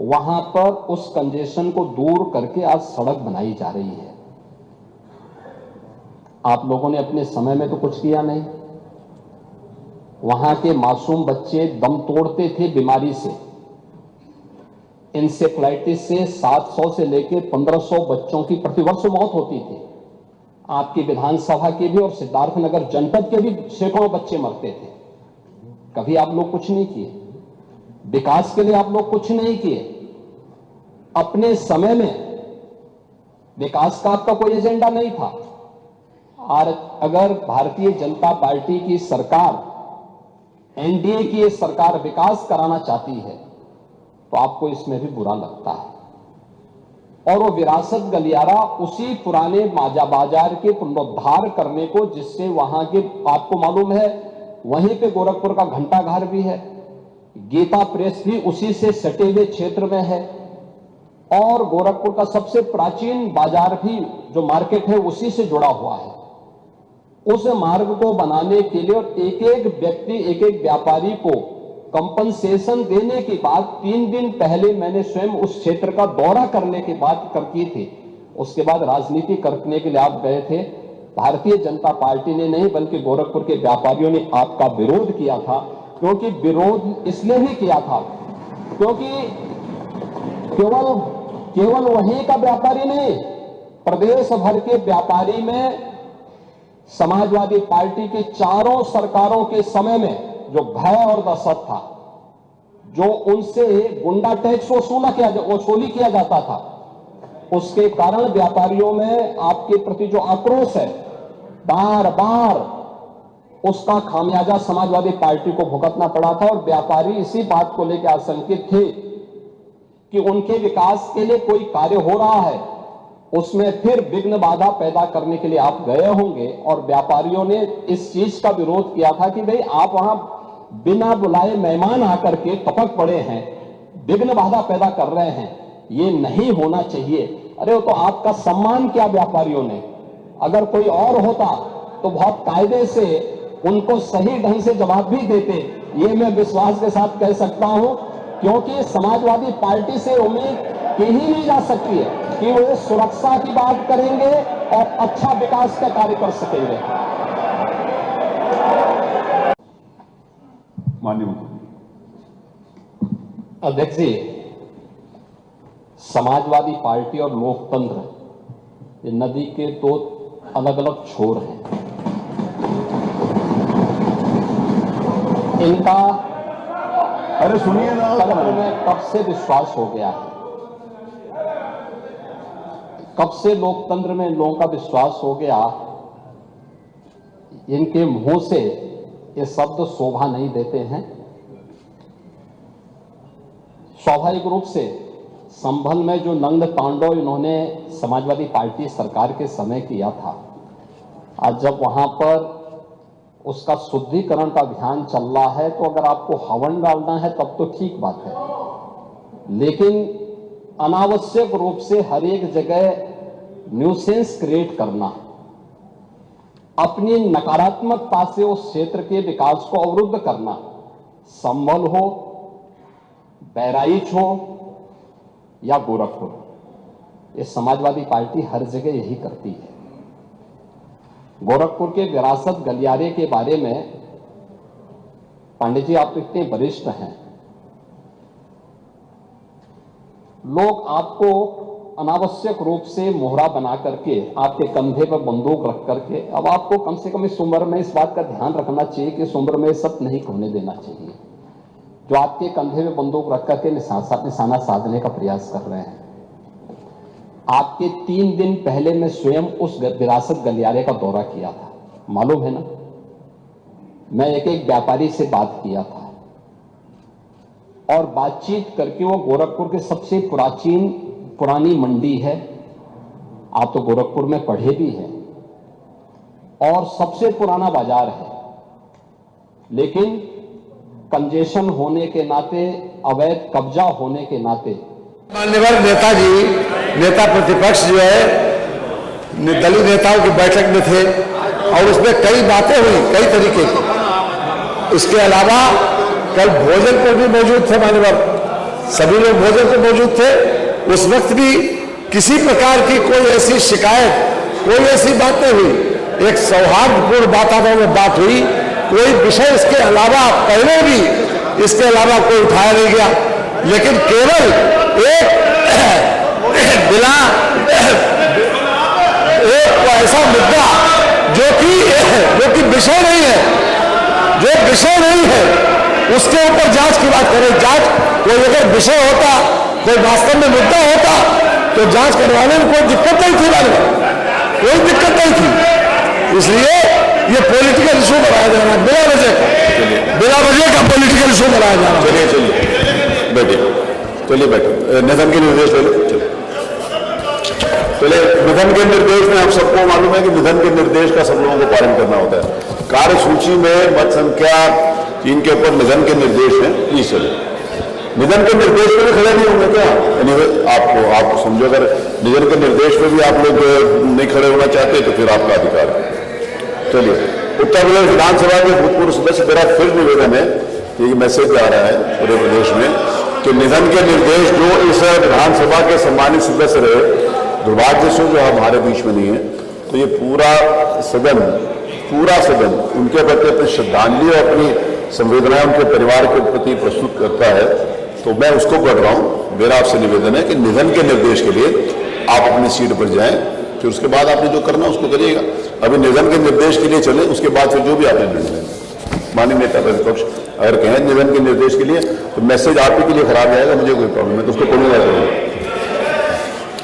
वहां पर उस कंजेशन को दूर करके आज सड़क बनाई जा रही है। आप लोगों ने अपने समय में तो कुछ किया नहीं। वहां के मासूम बच्चे दम तोड़ते थे बीमारी से, इंसेफ्लाइटिस से 700 से लेकर 1500 बच्चों की प्रतिवर्ष मौत होती थी। आपकी विधानसभा के भी और सिद्धार्थनगर जनपद के भी सैकड़ों बच्चे मरते थे। कभी आप लोग कुछ नहीं किए, विकास के लिए आप लोग कुछ नहीं किए। अपने समय में विकास का आपका कोई एजेंडा नहीं था। और अगर भारतीय जनता पार्टी की सरकार, एनडीए की ये सरकार विकास कराना चाहती है, तो आपको इसमें भी बुरा लगता है। और वो विरासत गलियारा उसी पुराने बाजार के पुनरुद्धार करने को, जिससे वहां के, आपको मालूम है वहीं पे गोरखपुर का घंटाघर भी है, गीता प्रेस भी उसी से सटे हुए क्षेत्र में है, और गोरखपुर का सबसे प्राचीन बाजार भी जो मार्केट है उसी से जुड़ा हुआ है। उस मार्ग को बनाने के लिए और एक एक व्यक्ति, एक एक व्यापारी को कंपनसेशन देने के बाद 3 दिन पहले मैंने स्वयं उस क्षेत्र का दौरा करने की बात की थी। उसके बाद राजनीति करने के लिए आप गए थे। भारतीय जनता पार्टी ने नहीं, बल्कि गोरखपुर के व्यापारियों ने आपका विरोध किया था। क्योंकि विरोध इसलिए भी किया था क्योंकि केवल वहीं का व्यापारी नहीं, प्रदेश भर के व्यापारी में समाजवादी पार्टी की चारों सरकारों के समय में जो भय और दहशत था, जो उनसे गुंडा टैक्स वसूली किया जाता था, उसके कारण व्यापारियों में आपके प्रति जो आक्रोश है, बार बार उसका खामियाजा समाजवादी पार्टी को भुगतना पड़ा था। और व्यापारी इसी बात को लेकर आशंकित थे कि उनके विकास के लिए कोई कार्य हो रहा है, उसमें फिर विघ्न बाधा पैदा करने के लिए आप गए होंगे। और व्यापारियों ने इस चीज का विरोध किया था कि भाई आप वहां बिना बुलाए मेहमान आकर के टपक पड़े हैं, विघ्न बाधा पैदा कर रहे हैं, ये नहीं होना चाहिए। अरे वो तो आपका सम्मान किया व्यापारियों ने। अगर कोई और होता तो बहुत कायदे से उनको सही ढंग से जवाब भी देते। ये मैं विश्वास के साथ कह सकता हूं, क्योंकि समाजवादी पार्टी से उम्मीद की ही नहीं जा सकती है कि वो सुरक्षा की बात करेंगे और अच्छा विकास का कार्य कर सकेंगे। माननीय मुख्यमंत्री। अध्यक्ष जी, समाजवादी पार्टी और लोकतंत्र ये नदी के दो अलग अलग छोर हैं। इनका अरे सुनिए ना, तंत्र में कब से विश्वास हो गया है, कब से लोकतंत्र में लोगों का विश्वास हो गया, इनके मुंह से ये शब्द शोभा नहीं देते हैं। स्वाभाविक रूप से संभल में जो नंग तांडव इन्होंने समाजवादी पार्टी सरकार के समय किया था, आज जब वहां पर उसका शुद्धिकरण का अभियान चल रहा है, तो अगर आपको हवन डालना है तब तो ठीक बात है, लेकिन अनावश्यक रूप से हर एक जगह न्यूसेंस क्रिएट करना, अपनी नकारात्मकता से उस क्षेत्र के विकास को अवरुद्ध करना, संभल हो, बहराइच हो या गोरखपुर, ये समाजवादी पार्टी हर जगह यही करती है। गोरखपुर के विरासत गलियारे के बारे में पंडित जी आप इतने वरिष्ठ हैं, लोग आपको अनावश्यक रूप से मोहरा बना करके आपके कंधे पर बंदूक रख करके, अब आपको कम से कम इस उम्र में इस बात का ध्यान रखना चाहिए कि इस उम्र में सब नहीं होने देना चाहिए, जो आपके कंधे में बंदूक रख करके निशाना साधने का प्रयास कर रहे हैं। आपके 3 दिन पहले मैं स्वयं उस विरासत गलियारे का दौरा किया था, मालूम है ना, मैं एक व्यापारी से बात किया था और बातचीत करके, वो गोरखपुर के सबसे पुरानी मंडी है, आप तो गोरखपुर में पढ़े भी हैं, और सबसे पुराना बाजार है, लेकिन कंजेशन होने के नाते, अवैध कब्जा होने के नाते मान्यवर नेताजी, नेता प्रतिपक्ष जो है दलित नेताओं की बैठक में थे और उसमें कई बातें हुई, कई तरीके की। इसके अलावा कल भोजन पर भी मौजूद थे मान्यवर, सभी लोग भोजन पर मौजूद थे। उस वक्त भी किसी प्रकार की कोई ऐसी शिकायत, कोई ऐसी बात नहीं हुई, एक सौहार्दपूर्ण वातावरण में बात हुई। कोई विषय इसके अलावा पहले भी इसके अलावा कोई उठाया नहीं गया, लेकिन केवल एक ऐसा मुद्दा जो कि विषय नहीं है, जो विषय नहीं है, उसके ऊपर जांच की बात करें। जांच कोई अगर विषय होता, कोई वास्तव में मुद्दा होता, तो जांच करवाने में कोई दिक्कत नहीं थी, कोई दिक्कत नहीं थी। इसलिए ये पॉलिटिकल इशू बनाया जा रहा है, बिना वजह का पॉलिटिकल इशू बनाया जा रहा है। चलिए बैठे निधन के निर्देश ले लो। चलिए, निधन के निर्देश में आप सबको मालूम है कि निधन के निर्देश का सब लोगों को पालन करना होता है। कार्यसूची में मत संख्या 3 के ऊपर निधन के निर्देश हैं। प्लीज चलिए, निधन के निर्देश में भी खड़े नहीं होंगे क्या? आपको समझो, अगर निधन के निर्देश में भी आप लोग नहीं खड़े होना चाहते तो फिर आपका अधिकार है। चलिए, उत्तर प्रदेश विधानसभा के भूतपूर्व सदस्य, मेरा फिर निवेदन है, ये मैसेज आ रहा है पूरे प्रदेश में कि निधन के निर्देश जो इस विधानसभा के सम्मानित सदस्य रहे, दुर्भाग्य से जो हमारे बीच में नहीं है, तो ये पूरा सदन उनके प्रति अपनी श्रद्धांजलि और अपनी संवेदनाएं उनके परिवार के प्रति प्रस्तुत करता है, तो मैं उसको पढ़ रहा हूं। मेरा आपसे निवेदन है कि निधन के निर्देश के लिए आप अपनी सीट पर जाएं, फिर उसके बाद आपने जो करना उसको करिएगा। अभी निधन के निर्देश के लिए चले, उसके बाद फिर जो भी आपने निर्णय लेना। माननीय नेता प्रतिपक्ष अगर कहें निधन के निर्देश के लिए, तो मैसेज आप ही के लिए खराब जाएगा, मुझे कोई प्रॉब्लम है, तो उसको पढ़ूंगा,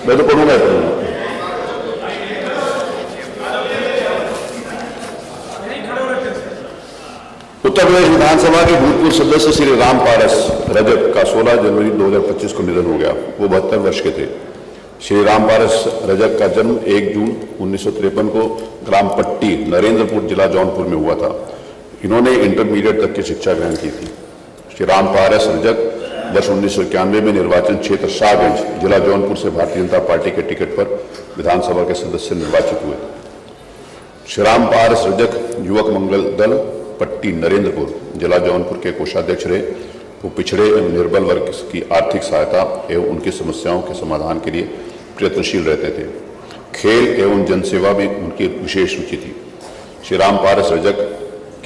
मैं तो पढ़ूंगा। उत्तर प्रदेश विधानसभा के भूतपूर्व सदस्य श्री राम पारस रजक का 16 जनवरी 2025 को निधन हो गया। वो 72 वर्ष के थे। श्री राम पारस रजक का जन्म 1 जून 1953 को ग्राम पट्टी, नरेंद्रपुर जिला जौनपुर में हुआ था। इन्होंने इंटरमीडिएट तक की शिक्षा ग्रहण की थी। श्री राम पारस रजक वर्ष 1991 में निर्वाचन क्षेत्र शाहगंज, जिला जौनपुर से भारतीय जनता पार्टी के टिकट पर विधानसभा के सदस्य निर्वाचित हुए। श्री राम पारस रजक युवक मंगल दल पट्टी नरेंद्रपुर, जिला जौनपुर के कोषाध्यक्ष रहे। वो पिछड़े एवं निर्बल वर्ग की आर्थिक सहायता एवं उनकी समस्याओं के समाधान के लिए प्रयत्नशील रहते थे। खेल एवं जनसेवा में उनकी विशेष रुचि थी। श्री राम पारस रजक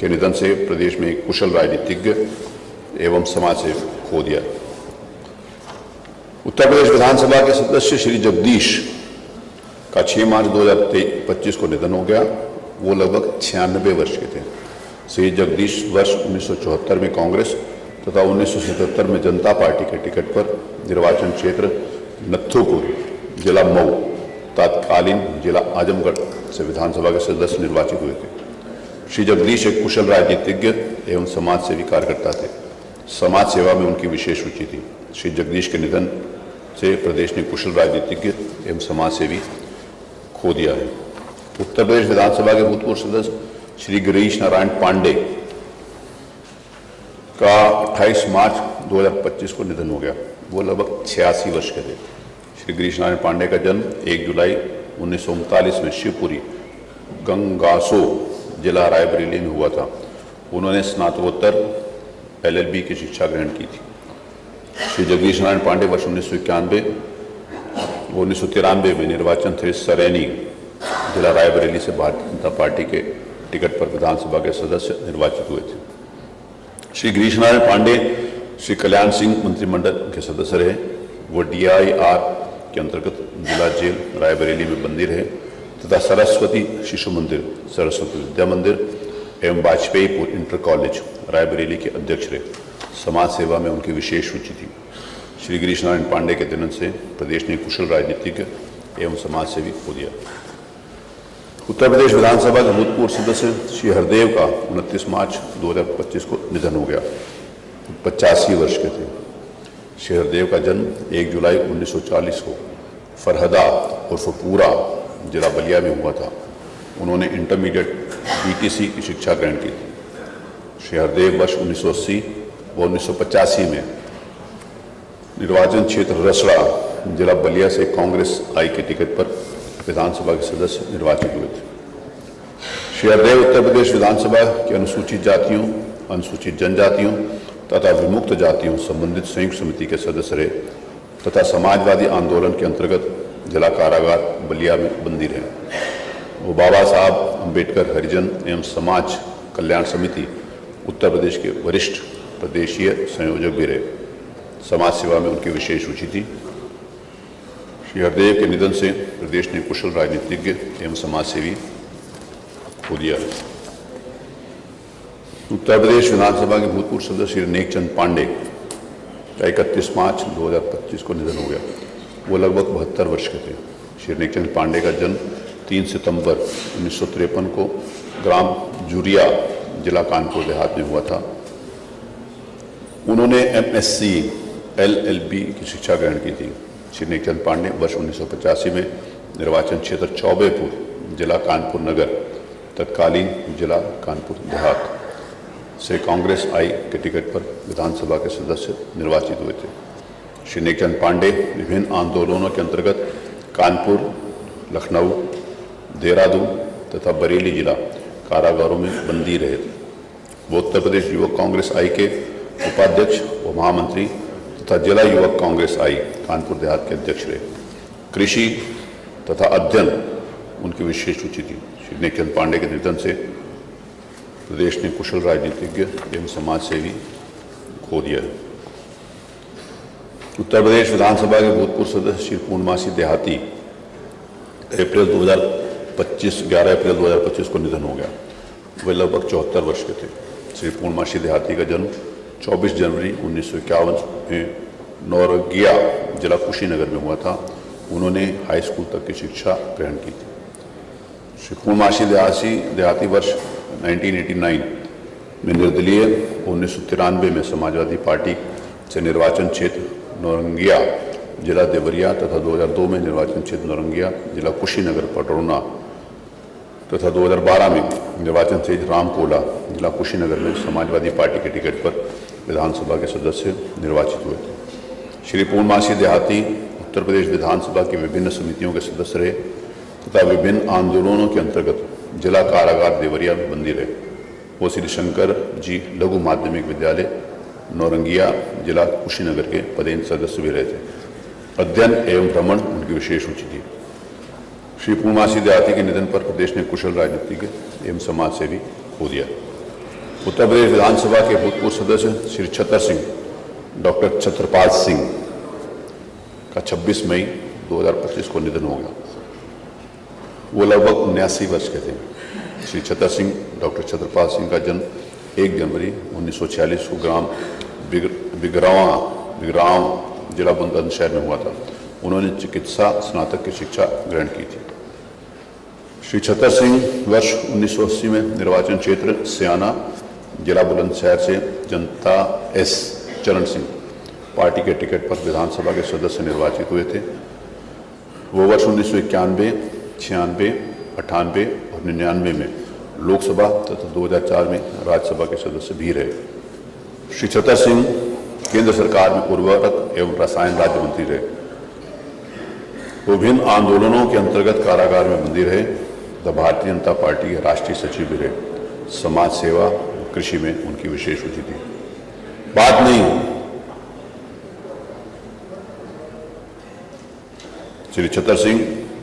के निधन से प्रदेश में एक कुशल राजनीतिज्ञ एवं समाज सेवक खो दिया। उत्तर प्रदेश विधानसभा के सदस्य श्री जगदीश का 6 मार्च 2025 को निधन हो गया। वो लगभग 96 वर्ष के थे। श्री जगदीश वर्ष 1974 में कांग्रेस तथा 1977 में जनता पार्टी के टिकट पर निर्वाचन क्षेत्र नत्थुपुर, जिला मऊ, तत्कालीन जिला आजमगढ़ से विधानसभा के सदस्य निर्वाचित हुए थे। श्री जगदीश एक कुशल राजनीतिज्ञ एवं समाज सेवी कार्यकर्ता थे। समाज सेवा में उनकी विशेष रुचि थी। श्री जगदीश के निधन से प्रदेश ने कुशल राजनीतिज्ञ एवं समाज सेवी खो दिया है। उत्तर प्रदेश विधानसभा के भूतपूर्व सदस्य श्री गिरीश नारायण पांडे का 28 मार्च 2025 को निधन हो गया। वो लगभग 86 वर्ष के थे। श्री गिरीश नारायण पांडे का जन्म 1 जुलाई 1939 में शिवपुरी, गंगासो, जिला रायबरेली में हुआ था। उन्होंने स्नातकोत्तर LLB की शिक्षा ग्रहण की थी। श्री जगदीश नारायण पांडे वर्ष 1993 में निर्वाचन थे सरैनी, जिला रायबरेली से भारतीय जनता पार्टी के टिकट पर विधानसभा के सदस्य निर्वाचित हुए थे। श्री गिरीश नारायण पांडे श्री कल्याण सिंह मंत्रिमंडल के सदस्य रहे। वो DIR के अंतर्गत जिला जेल रायबरेली में बंदी रहे तथा सरस्वती शिशु मंदिर, सरस्वती विद्या मंदिर एवं वाजपेयीपुर इंटर कॉलेज रायबरेली के अध्यक्ष रहे। समाज सेवा में उनकी विशेष रुचि थी। श्री गिरीश नारायण पांडे के निधन से प्रदेश ने कुशल राजनीतिज्ञ एवं समाज सेवी खो दिया। उत्तर प्रदेश विधानसभा के भूतपूर्व सदस्य श्री हरदेव का 29 मार्च 2025 को निधन हो गया। 85 वर्ष के थे। श्री हरदेव का जन्म 1 जुलाई 1940 को फरहदा उर्फ पूरा, जिला बलिया में हुआ था। उन्होंने इंटरमीडिएट BTC की शिक्षा ग्रहण की थी। श्री हरदेव वर्ष 1980 व 1985 में निर्वाचन क्षेत्र रसड़ा, जिला बलिया से कांग्रेस आई के टिकट पर विधानसभा के सदस्य निर्वाचित हुए थे। श्री हरदेव उत्तर प्रदेश विधानसभा की अनुसूचित जातियों, अनुसूचित जनजातियों तथा विमुक्त जातियों संबंधित संयुक्त समिति के सदस्य रहे तथा समाजवादी आंदोलन के अंतर्गत जिला कारागार बलिया में बंदी रहे। वो बाबा साहब अम्बेडकर हरिजन एवं समाज कल्याण समिति उत्तर प्रदेश के वरिष्ठ प्रदेशीय संयोजक भी रहे। समाज सेवा में उनकी विशेष रुचि थी। श्री हरदेव के निधन से प्रदेश ने कुशल राजनीतिज्ञ एवं समाज सेवी खो दिया। उत्तर प्रदेश विधानसभा के भूतपूर्व सदस्य श्री नेकचंद पांडे का 31 मार्च 2025 को निधन हो गया। वो लगभग 72 वर्ष के थे। श्री नेकचंद पांडे का जन्म 3 सितंबर 1953 को ग्राम जुरिया, जिला कानपुर देहात में हुआ था। उन्होंने MSc LLB की शिक्षा ग्रहण की थी। श्री नेकचंद पांडे वर्ष 1985 में निर्वाचन क्षेत्र चौबेपुर, जिला कानपुर नगर, तत्कालीन जिला कानपुर देहात से कांग्रेस आई के टिकट पर विधानसभा के सदस्य निर्वाचित हुए थे। श्री नेकचंद पांडे विभिन्न आंदोलनों के अंतर्गत कानपुर, लखनऊ, देहरादून तथा बरेली जिला कारागारों में बंदी रहे थे। वो उत्तर प्रदेश युवक कांग्रेस आई के उपाध्यक्ष व महामंत्री तथा जिला युवक कांग्रेस आई कानपुर देहात के अध्यक्ष रहे। कृषि तथा अध्ययन उनकी विशेष रुचि थी। श्री नेकचंद पांडे के निधन से प्रदेश ने कुशल राजनीतिज्ञ एवं समाज सेवी खो दिया है। उत्तर प्रदेश विधानसभा के भूतपूर्व सदस्य श्री पूर्णमासी देहाती 11 अप्रैल 2025 को निधन हो गया। वे लगभग 74 वर्ष के थे। श्री पूर्णमासी देहाती का जन्म 24 जनवरी 1951 में नौरंगिया, जिला कुशीनगर में हुआ था। उन्होंने हाई स्कूल तक की शिक्षा ग्रहण की थी। श्री पूर्णमासी देहाती वर्ष 1989 में निर्दलीय, 1993 में समाजवादी पार्टी से निर्वाचन क्षेत्र नौरंगिया, जिला देवरिया तथा 2002 में निर्वाचन क्षेत्र नौरंगिया, जिला कुशीनगर पटरौना तथा 2012 में निर्वाचन क्षेत्र रामकोला, जिला कुशीनगर में समाजवादी पार्टी के टिकट पर विधानसभा के सदस्य निर्वाचित हुए थे। श्री पूर्णमासी देहाती उत्तर प्रदेश विधानसभा की विभिन्न समितियों के सदस्य रहे तथा विभिन्न आंदोलनों के अंतर्गत जिला कारागार देवरिया में बंदी रहे। वो श्री शंकर जी लघु माध्यमिक विद्यालय नौरंगिया, जिला कुशीनगर के पदेन सदस्य भी रहे थे। अध्ययन एवं भ्रमण उनकी विशेष रुचि थी। श्री पूर्णमासी देहाती के निधन पर प्रदेश ने कुशल राजनीतिज्ञ एवं समाज सेवी खो दिया। उत्तर प्रदेश विधानसभा के भूतपूर्व सदस्य श्री छतर सिंह डॉक्टर छत्रपाल सिंह का 26 मई 2025 को निधन हो गया। वो लगभग 79 वर्ष के थे। श्री छतर सिंह डॉक्टर छत्रपाल सिंह का जन्म 1 जनवरी 1946 को ग्राम बिगरांव जिला बुलंदशहर में हुआ था। उन्होंने चिकित्सा स्नातक की शिक्षा ग्रहण की थी। श्री छतर सिंह वर्ष 1980 में निर्वाचन क्षेत्र सियाना जिला बुलंदशहर से जनता एस चरण सिंह पार्टी के टिकट पर विधानसभा के सदस्य निर्वाचित हुए थे। वो वर्ष 1991, 96, 98 और 99 में लोकसभा तथा 2004 में राज्यसभा के सदस्य भी रहे। श्री छतर सिंह केंद्र सरकार में उर्वरक एवं रसायन राज्य मंत्री रहे। विभिन्न आंदोलनों के अंतर्गत कारागार में बंदी रहे तथा भारतीय जनता पार्टी के राष्ट्रीय सचिव भी रहे। समाज सेवा और कृषि में उनकी विशेष रुचि थी। बात नहीं, श्री छतर सिंह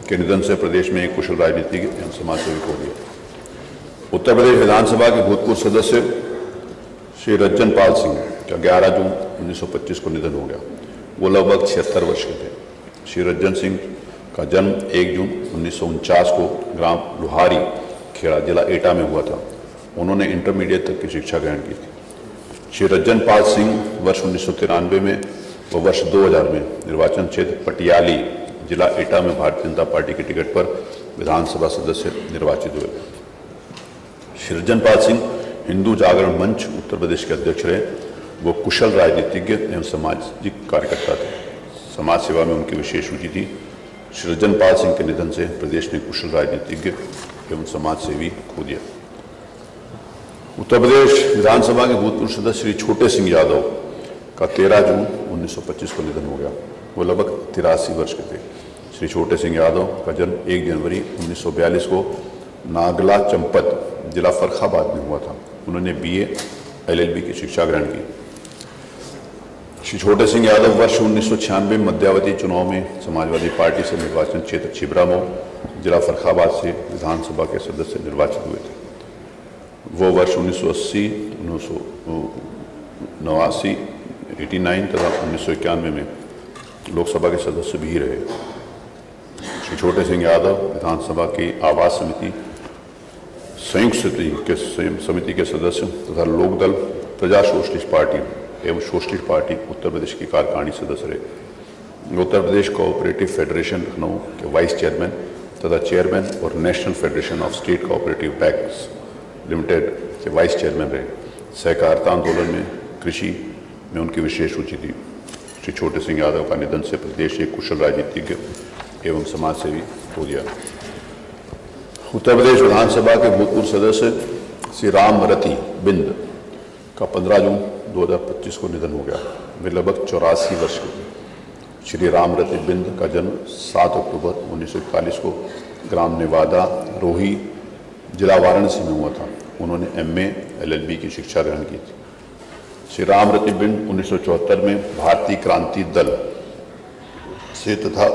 के निधन से प्रदेश में एक कुशल राजनीतिज्ञ एवं समाजसेवी खो दिया। उत्तर प्रदेश विधानसभा के भूतपूर्व सदस्य श्री रज्जन पाल सिंह का 11 जून 1925 को निधन हो गया। वो लगभग 76 वर्ष के थे। श्री रज्जन सिंह का जन्म 1 जून 1949 को ग्राम लुहारी खेड़ा जिला एटा में हुआ था। उन्होंने इंटरमीडिएट तक की शिक्षा ग्रहण की थी। श्री रज्जन पाल सिंह वर्ष 1993 में व वर्ष 2000 में निर्वाचन क्षेत्र पटियाली जिला एटा में भारतीय जनता पार्टी के टिकट पर विधानसभा सदस्य निर्वाचित हुए। श्री रज्जन पाल सिंह हिंदू जागरण मंच उत्तर प्रदेश के अध्यक्ष रहे। वो कुशल राजनीतिज्ञ एवं सामाजिक कार्यकर्ता थे। समाज सेवा में उनकी विशेष रुचि थी। श्री रज्जन पाल सिंह के निधन से प्रदेश ने कुशल राजनीतिज्ञ एवं समाज सेवी खो दिया। उत्तर प्रदेश विधानसभा के भूतपूर्व सदस्य श्री छोटे सिंह यादव का 13 जून 1925 को निधन हो गया। वो लगभग 83 वर्ष के थे। श्री छोटे सिंह यादव का जन्म 1 जनवरी 1942 को नागला चंपत जिला फर्रुखाबाद में हुआ था। उन्होंने BA LLB की शिक्षा ग्रहण की। श्री छोटे सिंह यादव वर्ष 1996 मध्यावधि चुनाव में समाजवादी पार्टी से निर्वाचन क्षेत्र छिबरामऊ जिला फर्रुखाबाद से विधानसभा के सदस्य निर्वाचित हुए थे। वो वर्ष 1980, 1989, 89 तथा 1991 में लोकसभा के सदस्य भी रहे। श्री छोटे सिंह यादव विधानसभा की आवास समिति संयुक्त समिति के सदस्य तथा लोकदल प्रजा सोशलिस्ट पार्टी एवं सोशलिस्ट पार्टी उत्तर प्रदेश की कार्यकारिणी सदस्य रहे। उत्तर प्रदेश कोऑपरेटिव फेडरेशन लखनऊ के वाइस चेयरमैन तथा चेयरमैन और national federation of state cooperative banks limited के वाइस चेयरमैन रहे। सहकारिता आंदोलन में कृषि में उनकी विशेष रुचि थी। श्री छोटे सिंह यादव का निधन से प्रदेश एक कुशल राजनीतिज्ञ एवं समाजसेवी हो गया। उत्तर प्रदेश विधानसभा के भूतपूर्व सदस्य श्री राम रति बिंद का 15 जून 2025 को निधन हो गया। वे लगभग 84 वर्ष के थे। श्री राम रति बिंद का जन्म 7 अक्टूबर 1941 को ग्राम नेवादा रोही जिला वाराणसी में हुआ था। उन्होंने MA LLB की शिक्षा ग्रहण की थी। श्री राम रति बिंद 1974 में भारतीय क्रांति दल से तथा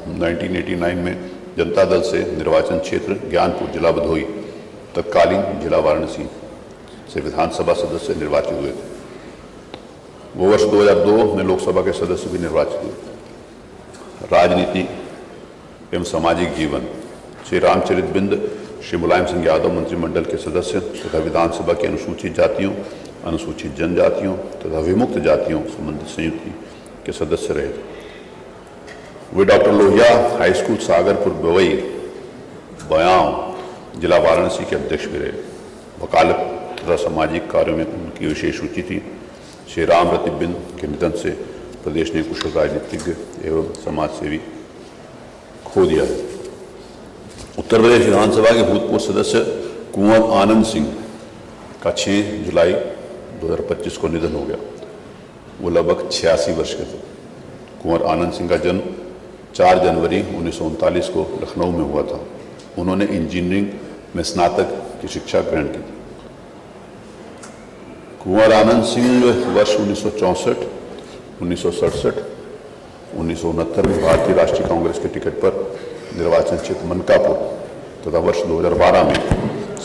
1989 में जनता दल से निर्वाचन क्षेत्र ज्ञानपुर जिला भदोही तत्कालीन जिला वाराणसी से विधानसभा सदस्य निर्वाचित हुए थे। वो वर्ष 2002 में लोकसभा के सदस्य भी निर्वाचित हुए। राजनीति एवं सामाजिक जीवन श्री रामचरित बिंद श्री मुलायम सिंह यादव मंत्रिमंडल के सदस्य तथा विधानसभा की अनुसूचित जातियों, अनुसूचित जनजातियों तथा विमुक्त जातियों संबंधित समिति के सदस्य रहे थे। वे doctor Lohia high school Sagarpur बवई बयां जिला वाराणसी के अध्यक्ष भी रहे। वकालत तथा सामाजिक कार्यों में उनकी विशेष रुचि थी। श्री राम रति बिंद के निधन से प्रदेश ने कुशल राजनीतिज्ञ एवं समाजसेवी खो दिया है। उत्तर प्रदेश विधानसभा के भूतपूर्व सदस्य कुंवर आनंद सिंह का 6 जुलाई 2025 को निधन हो गया। वो लगभग 86 वर्ष के थे। कुंवर आनंद सिंह का जन्म 4 जनवरी 1939 को लखनऊ में हुआ था। उन्होंने इंजीनियरिंग में स्नातक की शिक्षा ग्रहण की थी। कुंवर आनंद सिंह वर्ष 1964, 1967, 1969 में भारतीय राष्ट्रीय कांग्रेस के टिकट पर निर्वाचन क्षेत्र मनकापुर तथा वर्ष 2012 में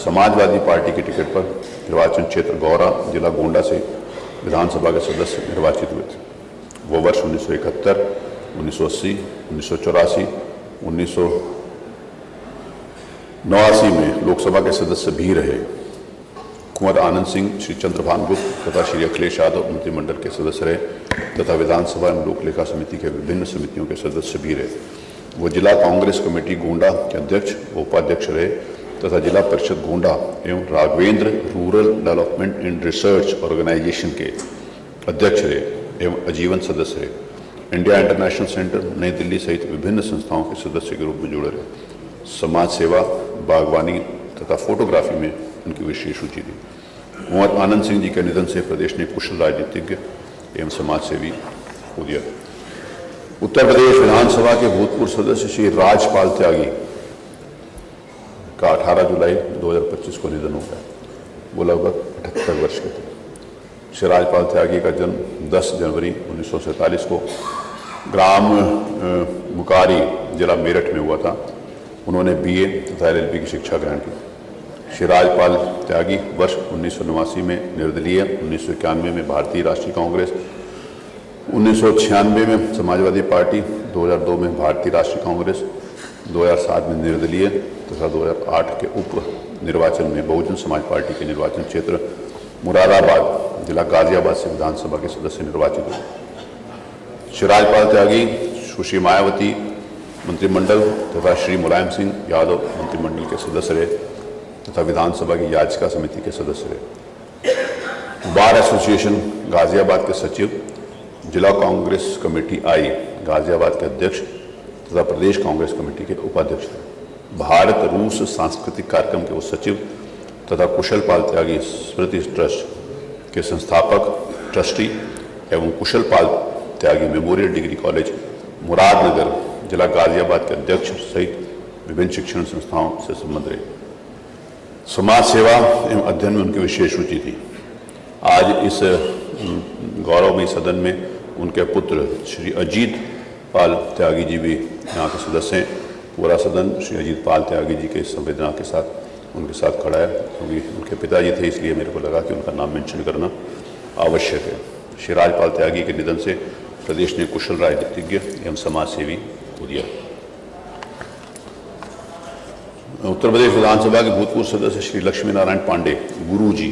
समाजवादी पार्टी के टिकट पर निर्वाचन क्षेत्र गौरा, जिला गोंडा से विधानसभा के सदस्य निर्वाचित हुए थे। वो वर्ष 1971, 1980, 1984, 1989 में लोकसभा के सदस्य भी रहे। कुंवर आनंद सिंह, श्री चंद्रभान गुप्त तथा श्री अखिलेश यादव मंत्रिमंडल के सदस्य रहे तथा विधानसभा एवं लोक लेखा समिति के विभिन्न समितियों के सदस्य भी रहे। वो जिला कांग्रेस कमेटी गोंडा के अध्यक्ष व उपाध्यक्ष रहे तथा जिला परिषद गोंडा एवं Raghavendra rural development and research organisation के अध्यक्ष रहे एवं आजीवन सदस्य रहे। इंडिया इंटरनेशनल सेंटर नई दिल्ली सहित विभिन्न संस्थाओं के सदस्य के रूप में जुड़े रहे। समाज सेवा, बागवानी तथा फोटोग्राफी में उनकी विशेष रुचि थी। कुंवर आनंद सिंह जी के निधन से प्रदेश ने कुशल राजनीतिज्ञ एवं समाज सेवी खो दिया। उत्तर प्रदेश विधानसभा के भूतपूर्व सदस्य श्री राजपाल त्यागी का 18 जुलाई 2025 को निधन हो गया। वो लगभग 78 वर्ष के थे। श्री राजपाल त्यागी का जन्म 10 जनवरी 1947 को ग्राम मुकारी, जिला मेरठ में हुआ था। उन्होंने BA तथा LLB की शिक्षा ग्रहण की। श्री राजपाल त्यागी वर्ष 1989 में निर्दलीय, 1991 में भारतीय राष्ट्रीय कांग्रेस, 1996 में समाजवादी पार्टी, 2002 में भारतीय राष्ट्रीय कांग्रेस, 2007 में निर्दलीय तथा 2008 के उप निर्वाचन में बहुजन समाज पार्टी के निर्वाचन क्षेत्र मुरादाबाद, जिला गाजियाबाद से विधानसभा के सदस्य निर्वाचित हुए। श्री राजपाल त्यागी सुश्री मायावती मंत्रिमंडल तथा श्री मुलायम सिंह यादव मंत्रिमंडल के सदस्य रहे तथा विधानसभा की याचिका समिति के सदस्य रहे। बार एसोसिएशन गाजियाबाद के सचिव, जिला कांग्रेस कमेटी आई गाजियाबाद के अध्यक्ष तथा प्रदेश कांग्रेस कमेटी के उपाध्यक्ष थे। भारत रूस सांस्कृतिक कार्यक्रम के सचिव तथा कुशल पाल त्यागी स्मृति ट्रस्ट के संस्थापक, ट्रस्टी एवं कुशल पाल त्यागी मेमोरियल डिग्री कॉलेज मुरादनगर, जिला गाजियाबाद के अध्यक्ष सहित विभिन्न शिक्षण संस्थाओं से संबंध रहे। समाज सेवा एवं अध्ययन में उनकी विशेष रुचि थी। आज इस गौरवमयी सदन में उनके पुत्र श्री अजीत पाल त्यागी जी भी यहाँ के सदस्य हैं। पूरा सदन श्री अजीत पाल त्यागी जी के संवेदना के साथ उनके साथ खड़ा है, क्योंकि उनके पिताजी थे, इसलिए मेरे को लगा कि उनका नाम मेंशन करना आवश्यक है। श्री राजपाल त्यागी के निधन से प्रदेश ने कुशल राजनीतिज्ञ एवं समाज सेवी खो दिया। उत्तर प्रदेश विधानसभा के भूतपूर्व सदस्य श्री लक्ष्मी नारायण पांडे गुरु जी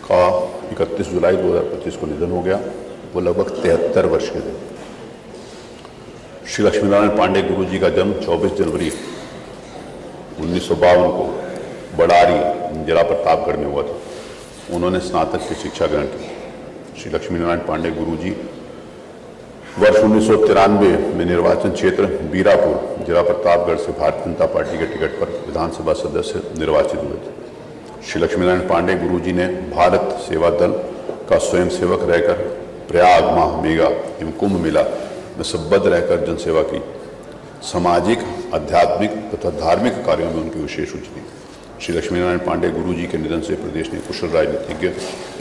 का 31 जुलाई 2025 को निधन हो गया। वो लगभग 73 वर्ष के थे। श्री लक्ष्मी नारायण पांडे गुरु जी का जन्म 24 जनवरी 1952 को बड़ारी, जिला प्रतापगढ़ में हुआ था। उन्होंने स्नातक की शिक्षा ग्रहण की। श्री लक्ष्मी नारायण पांडे गुरु जी वर्ष 1993 में निर्वाचन क्षेत्र बीरापुर, जिला प्रतापगढ़ से भारतीय जनता पार्टी के टिकट पर विधानसभा सदस्य निर्वाचित हुए थे। श्री लक्ष्मी नारायण पांडे गुरु जी ने भारत सेवा दल का स्वयंसेवक रहकर प्रयाग माह मेगा एवं कुंभ मेला में संबद्ध रहकर जनसेवा की। सामाजिक, आध्यात्मिक तथा धार्मिक कार्यों में उनकी विशेष रुचि थी। श्री लक्ष्मी नारायण पांडे गुरु जी के निधन से प्रदेश ने कुशल राजनीतिज्ञ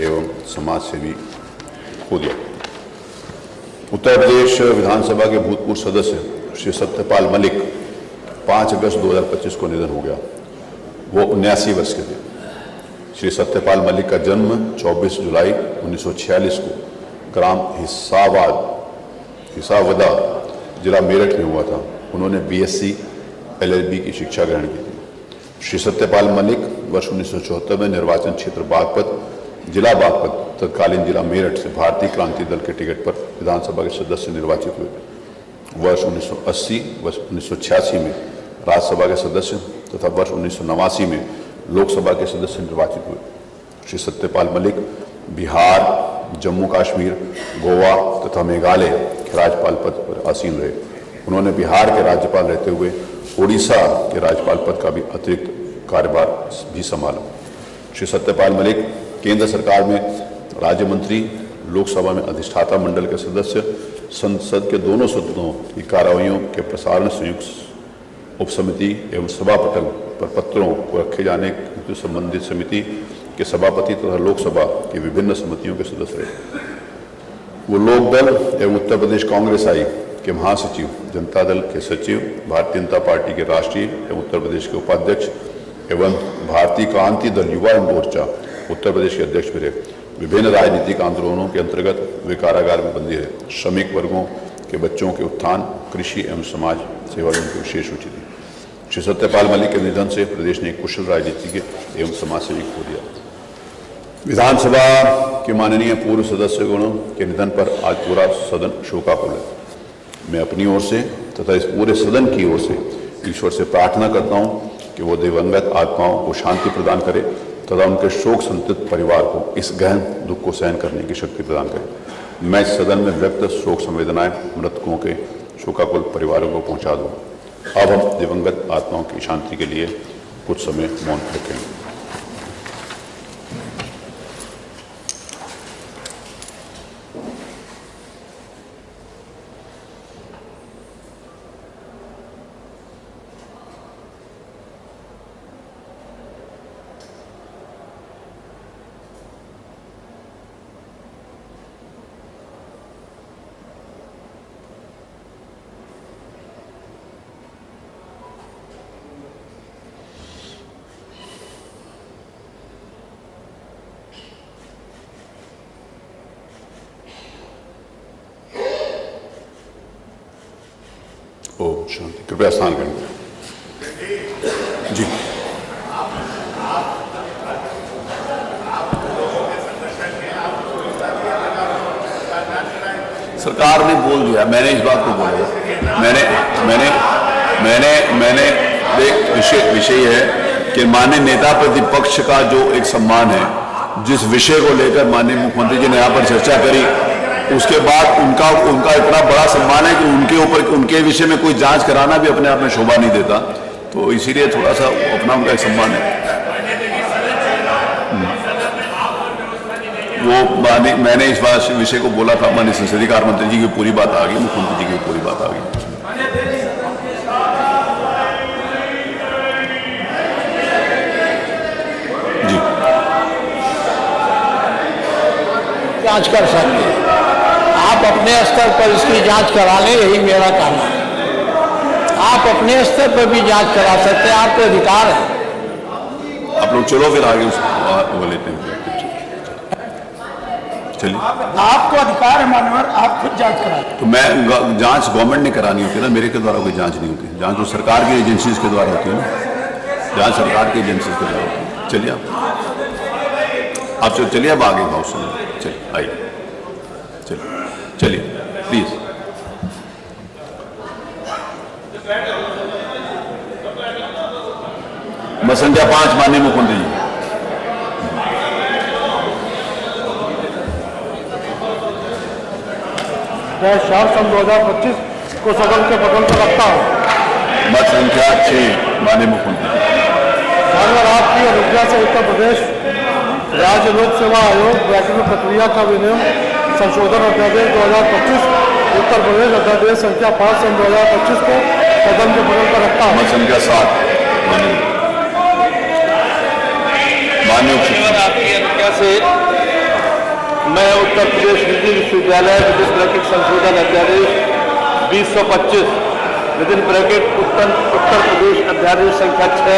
एवं समाज सेवी खो दिया। उत्तर प्रदेश विधानसभा के भूतपूर्व सदस्य श्री सत्यपाल मलिक 5 अगस्त 2025 को निधन हो गया। वो 79 वर्ष के थे। श्री सत्यपाल मलिक का जन्म 24 जुलाई 1946 को ग्राम हिसावदा, जिला मेरठ में हुआ था। उन्होंने BSc LLB की शिक्षा ग्रहण की थी। श्री सत्यपाल मलिक वर्ष 1974 में निर्वाचन क्षेत्र बागपत, जिला बागपत तत्कालीन जिला मेरठ से भारतीय क्रांति दल के टिकट पर विधानसभा के सदस्य निर्वाचित हुए। वर्ष 1980, वर्ष 1986 में राज्यसभा के सदस्य तथा वर्ष 1989 में लोकसभा के सदस्य निर्वाचित हुए। श्री सत्यपाल मलिक बिहार, जम्मू कश्मीर, गोवा तथा मेघालय के राज्यपाल पद पर आसीन रहे। उन्होंने बिहार के राज्यपाल रहते हुए उड़ीसा के राज्यपाल पद का भी अतिरिक्त कार्यभार भी संभाला। श्री सत्यपाल मलिक केंद्र सरकार में राज्य मंत्री, लोकसभा में अधिष्ठाता मंडल के सदस्य, संसद के दोनों सदनों की कार्रवाइयों के प्रसारण संयुक्त उपसमिति एवं सभापटल पर पत्रों को रखे जाने से संबंधित समिति के सभापति तथा लोकसभा की विभिन्न समितियों के सदस्य रहे। वो लोकदल एवं उत्तर प्रदेश कांग्रेस आई के महासचिव, जनता दल के सचिव, भारतीय जनता पार्टी के राष्ट्रीय एवं उत्तर प्रदेश के उपाध्यक्ष एवं भारतीय क्रांति दल युवा मोर्चा उत्तर प्रदेश के अध्यक्ष भी रहे। विभिन्न राजनीतिक आंदोलनों के अंतर्गत वे कारागार में बंदी रहे। श्रमिक वर्गों के बच्चों के उत्थान, कृषि एवं समाज सेवा में उनकी विशेष रुचि थी। श्री सत्यपाल मलिक के निधन से प्रदेश ने एक कुशल राजनीतिज्ञ एवं समाजसेवी खो दिया। विधानसभा के माननीय पूर्व सदस्यगणों के निधन पर आज पूरा सदन शोकाकुल है। मैं अपनी ओर से तथा इस पूरे सदन की ओर से ईश्वर से प्रार्थना करता हूँ कि वो दिवंगत आत्माओं को शांति प्रदान करे तथा उनके शोक संतप्त परिवार को इस गहन दुख को सहन करने की शक्ति प्रदान करे। मैं इस सदन में व्यक्त शोक संवेदनाएं मृतकों के शोकाकुल परिवारों को पहुंचा दूँ। अब हम दिवंगत आत्माओं की शांति के लिए कुछ समय मौन रखेंगे। ओम शांति। कृपया स्नान करें। जी सरकार ने बोल दिया, मैंने इस बात को बोला। मैंने एक विषय है कि माननीय नेता प्रतिपक्ष का जो एक सम्मान है, जिस विषय को लेकर माननीय मुख्यमंत्री जी ने यहाँ पर चर्चा करी, उसके बाद उनका इतना बड़ा सम्मान है कि उनके विषय में कोई जांच कराना भी अपने आप में शोभा नहीं देता। तो इसीलिए थोड़ा सा अपना उनका एक सम्मान है। वो मैंने इस विषय को बोला था, माननीय संसदीय कार्य मंत्री जी की पूरी बात आ गई, मुख्यमंत्री जी की पूरी बात आ गई। जी जांच कर सकते हैं, आप अपने स्तर पर इसकी जांच करा लें, यही मेरा कहना है। आप अपने स्तर पर भी जांच करा सकते हैं, आपको अधिकार है। आप लोग चलो फिर आगे वो लेते हैं। चलिए, आपको अधिकार है मानवर, आप खुद जांच करा लें। तो मैं जांच गवर्नमेंट ने करानी होती है ना, मेरे के द्वारा कोई जांच नहीं होती। जांच तो सरकार की एजेंसीज के द्वारा होती है ना, जांच सरकार की एजेंसीज के द्वारा होती है। चलिए आप चलिए, अब आगे भाव सुनिए। चलिए आइए, चलिए प्लीज। संख्या 5 माननीय मुख्यमंत्री जी। मैं 4/2025 को सदन के पटल पर रखता हूँ। मत संख्या 6 माननीय मुख्यमंत्री। मानवर आपकी अनुज्ञा से उत्तर प्रदेश राज्य लोक सेवा आयोग वैकल्पिक प्रक्रिया का विनियम संशोधन अध्यादेश 2025 उत्तर प्रदेश अध्यादेश संख्या 5/2025 को सदन के पटल पर रखता हूँ। मत संख्या 7 माननीय आपकी अनुज्ञा से मैं उत्तर प्रदेश निजी विश्वविद्यालय विदिन ब्रैकेट संशोधन अध्यादेश 2025 विदिन ब्रैकेट उत्तर प्रदेश अध्यादेश संख्या 6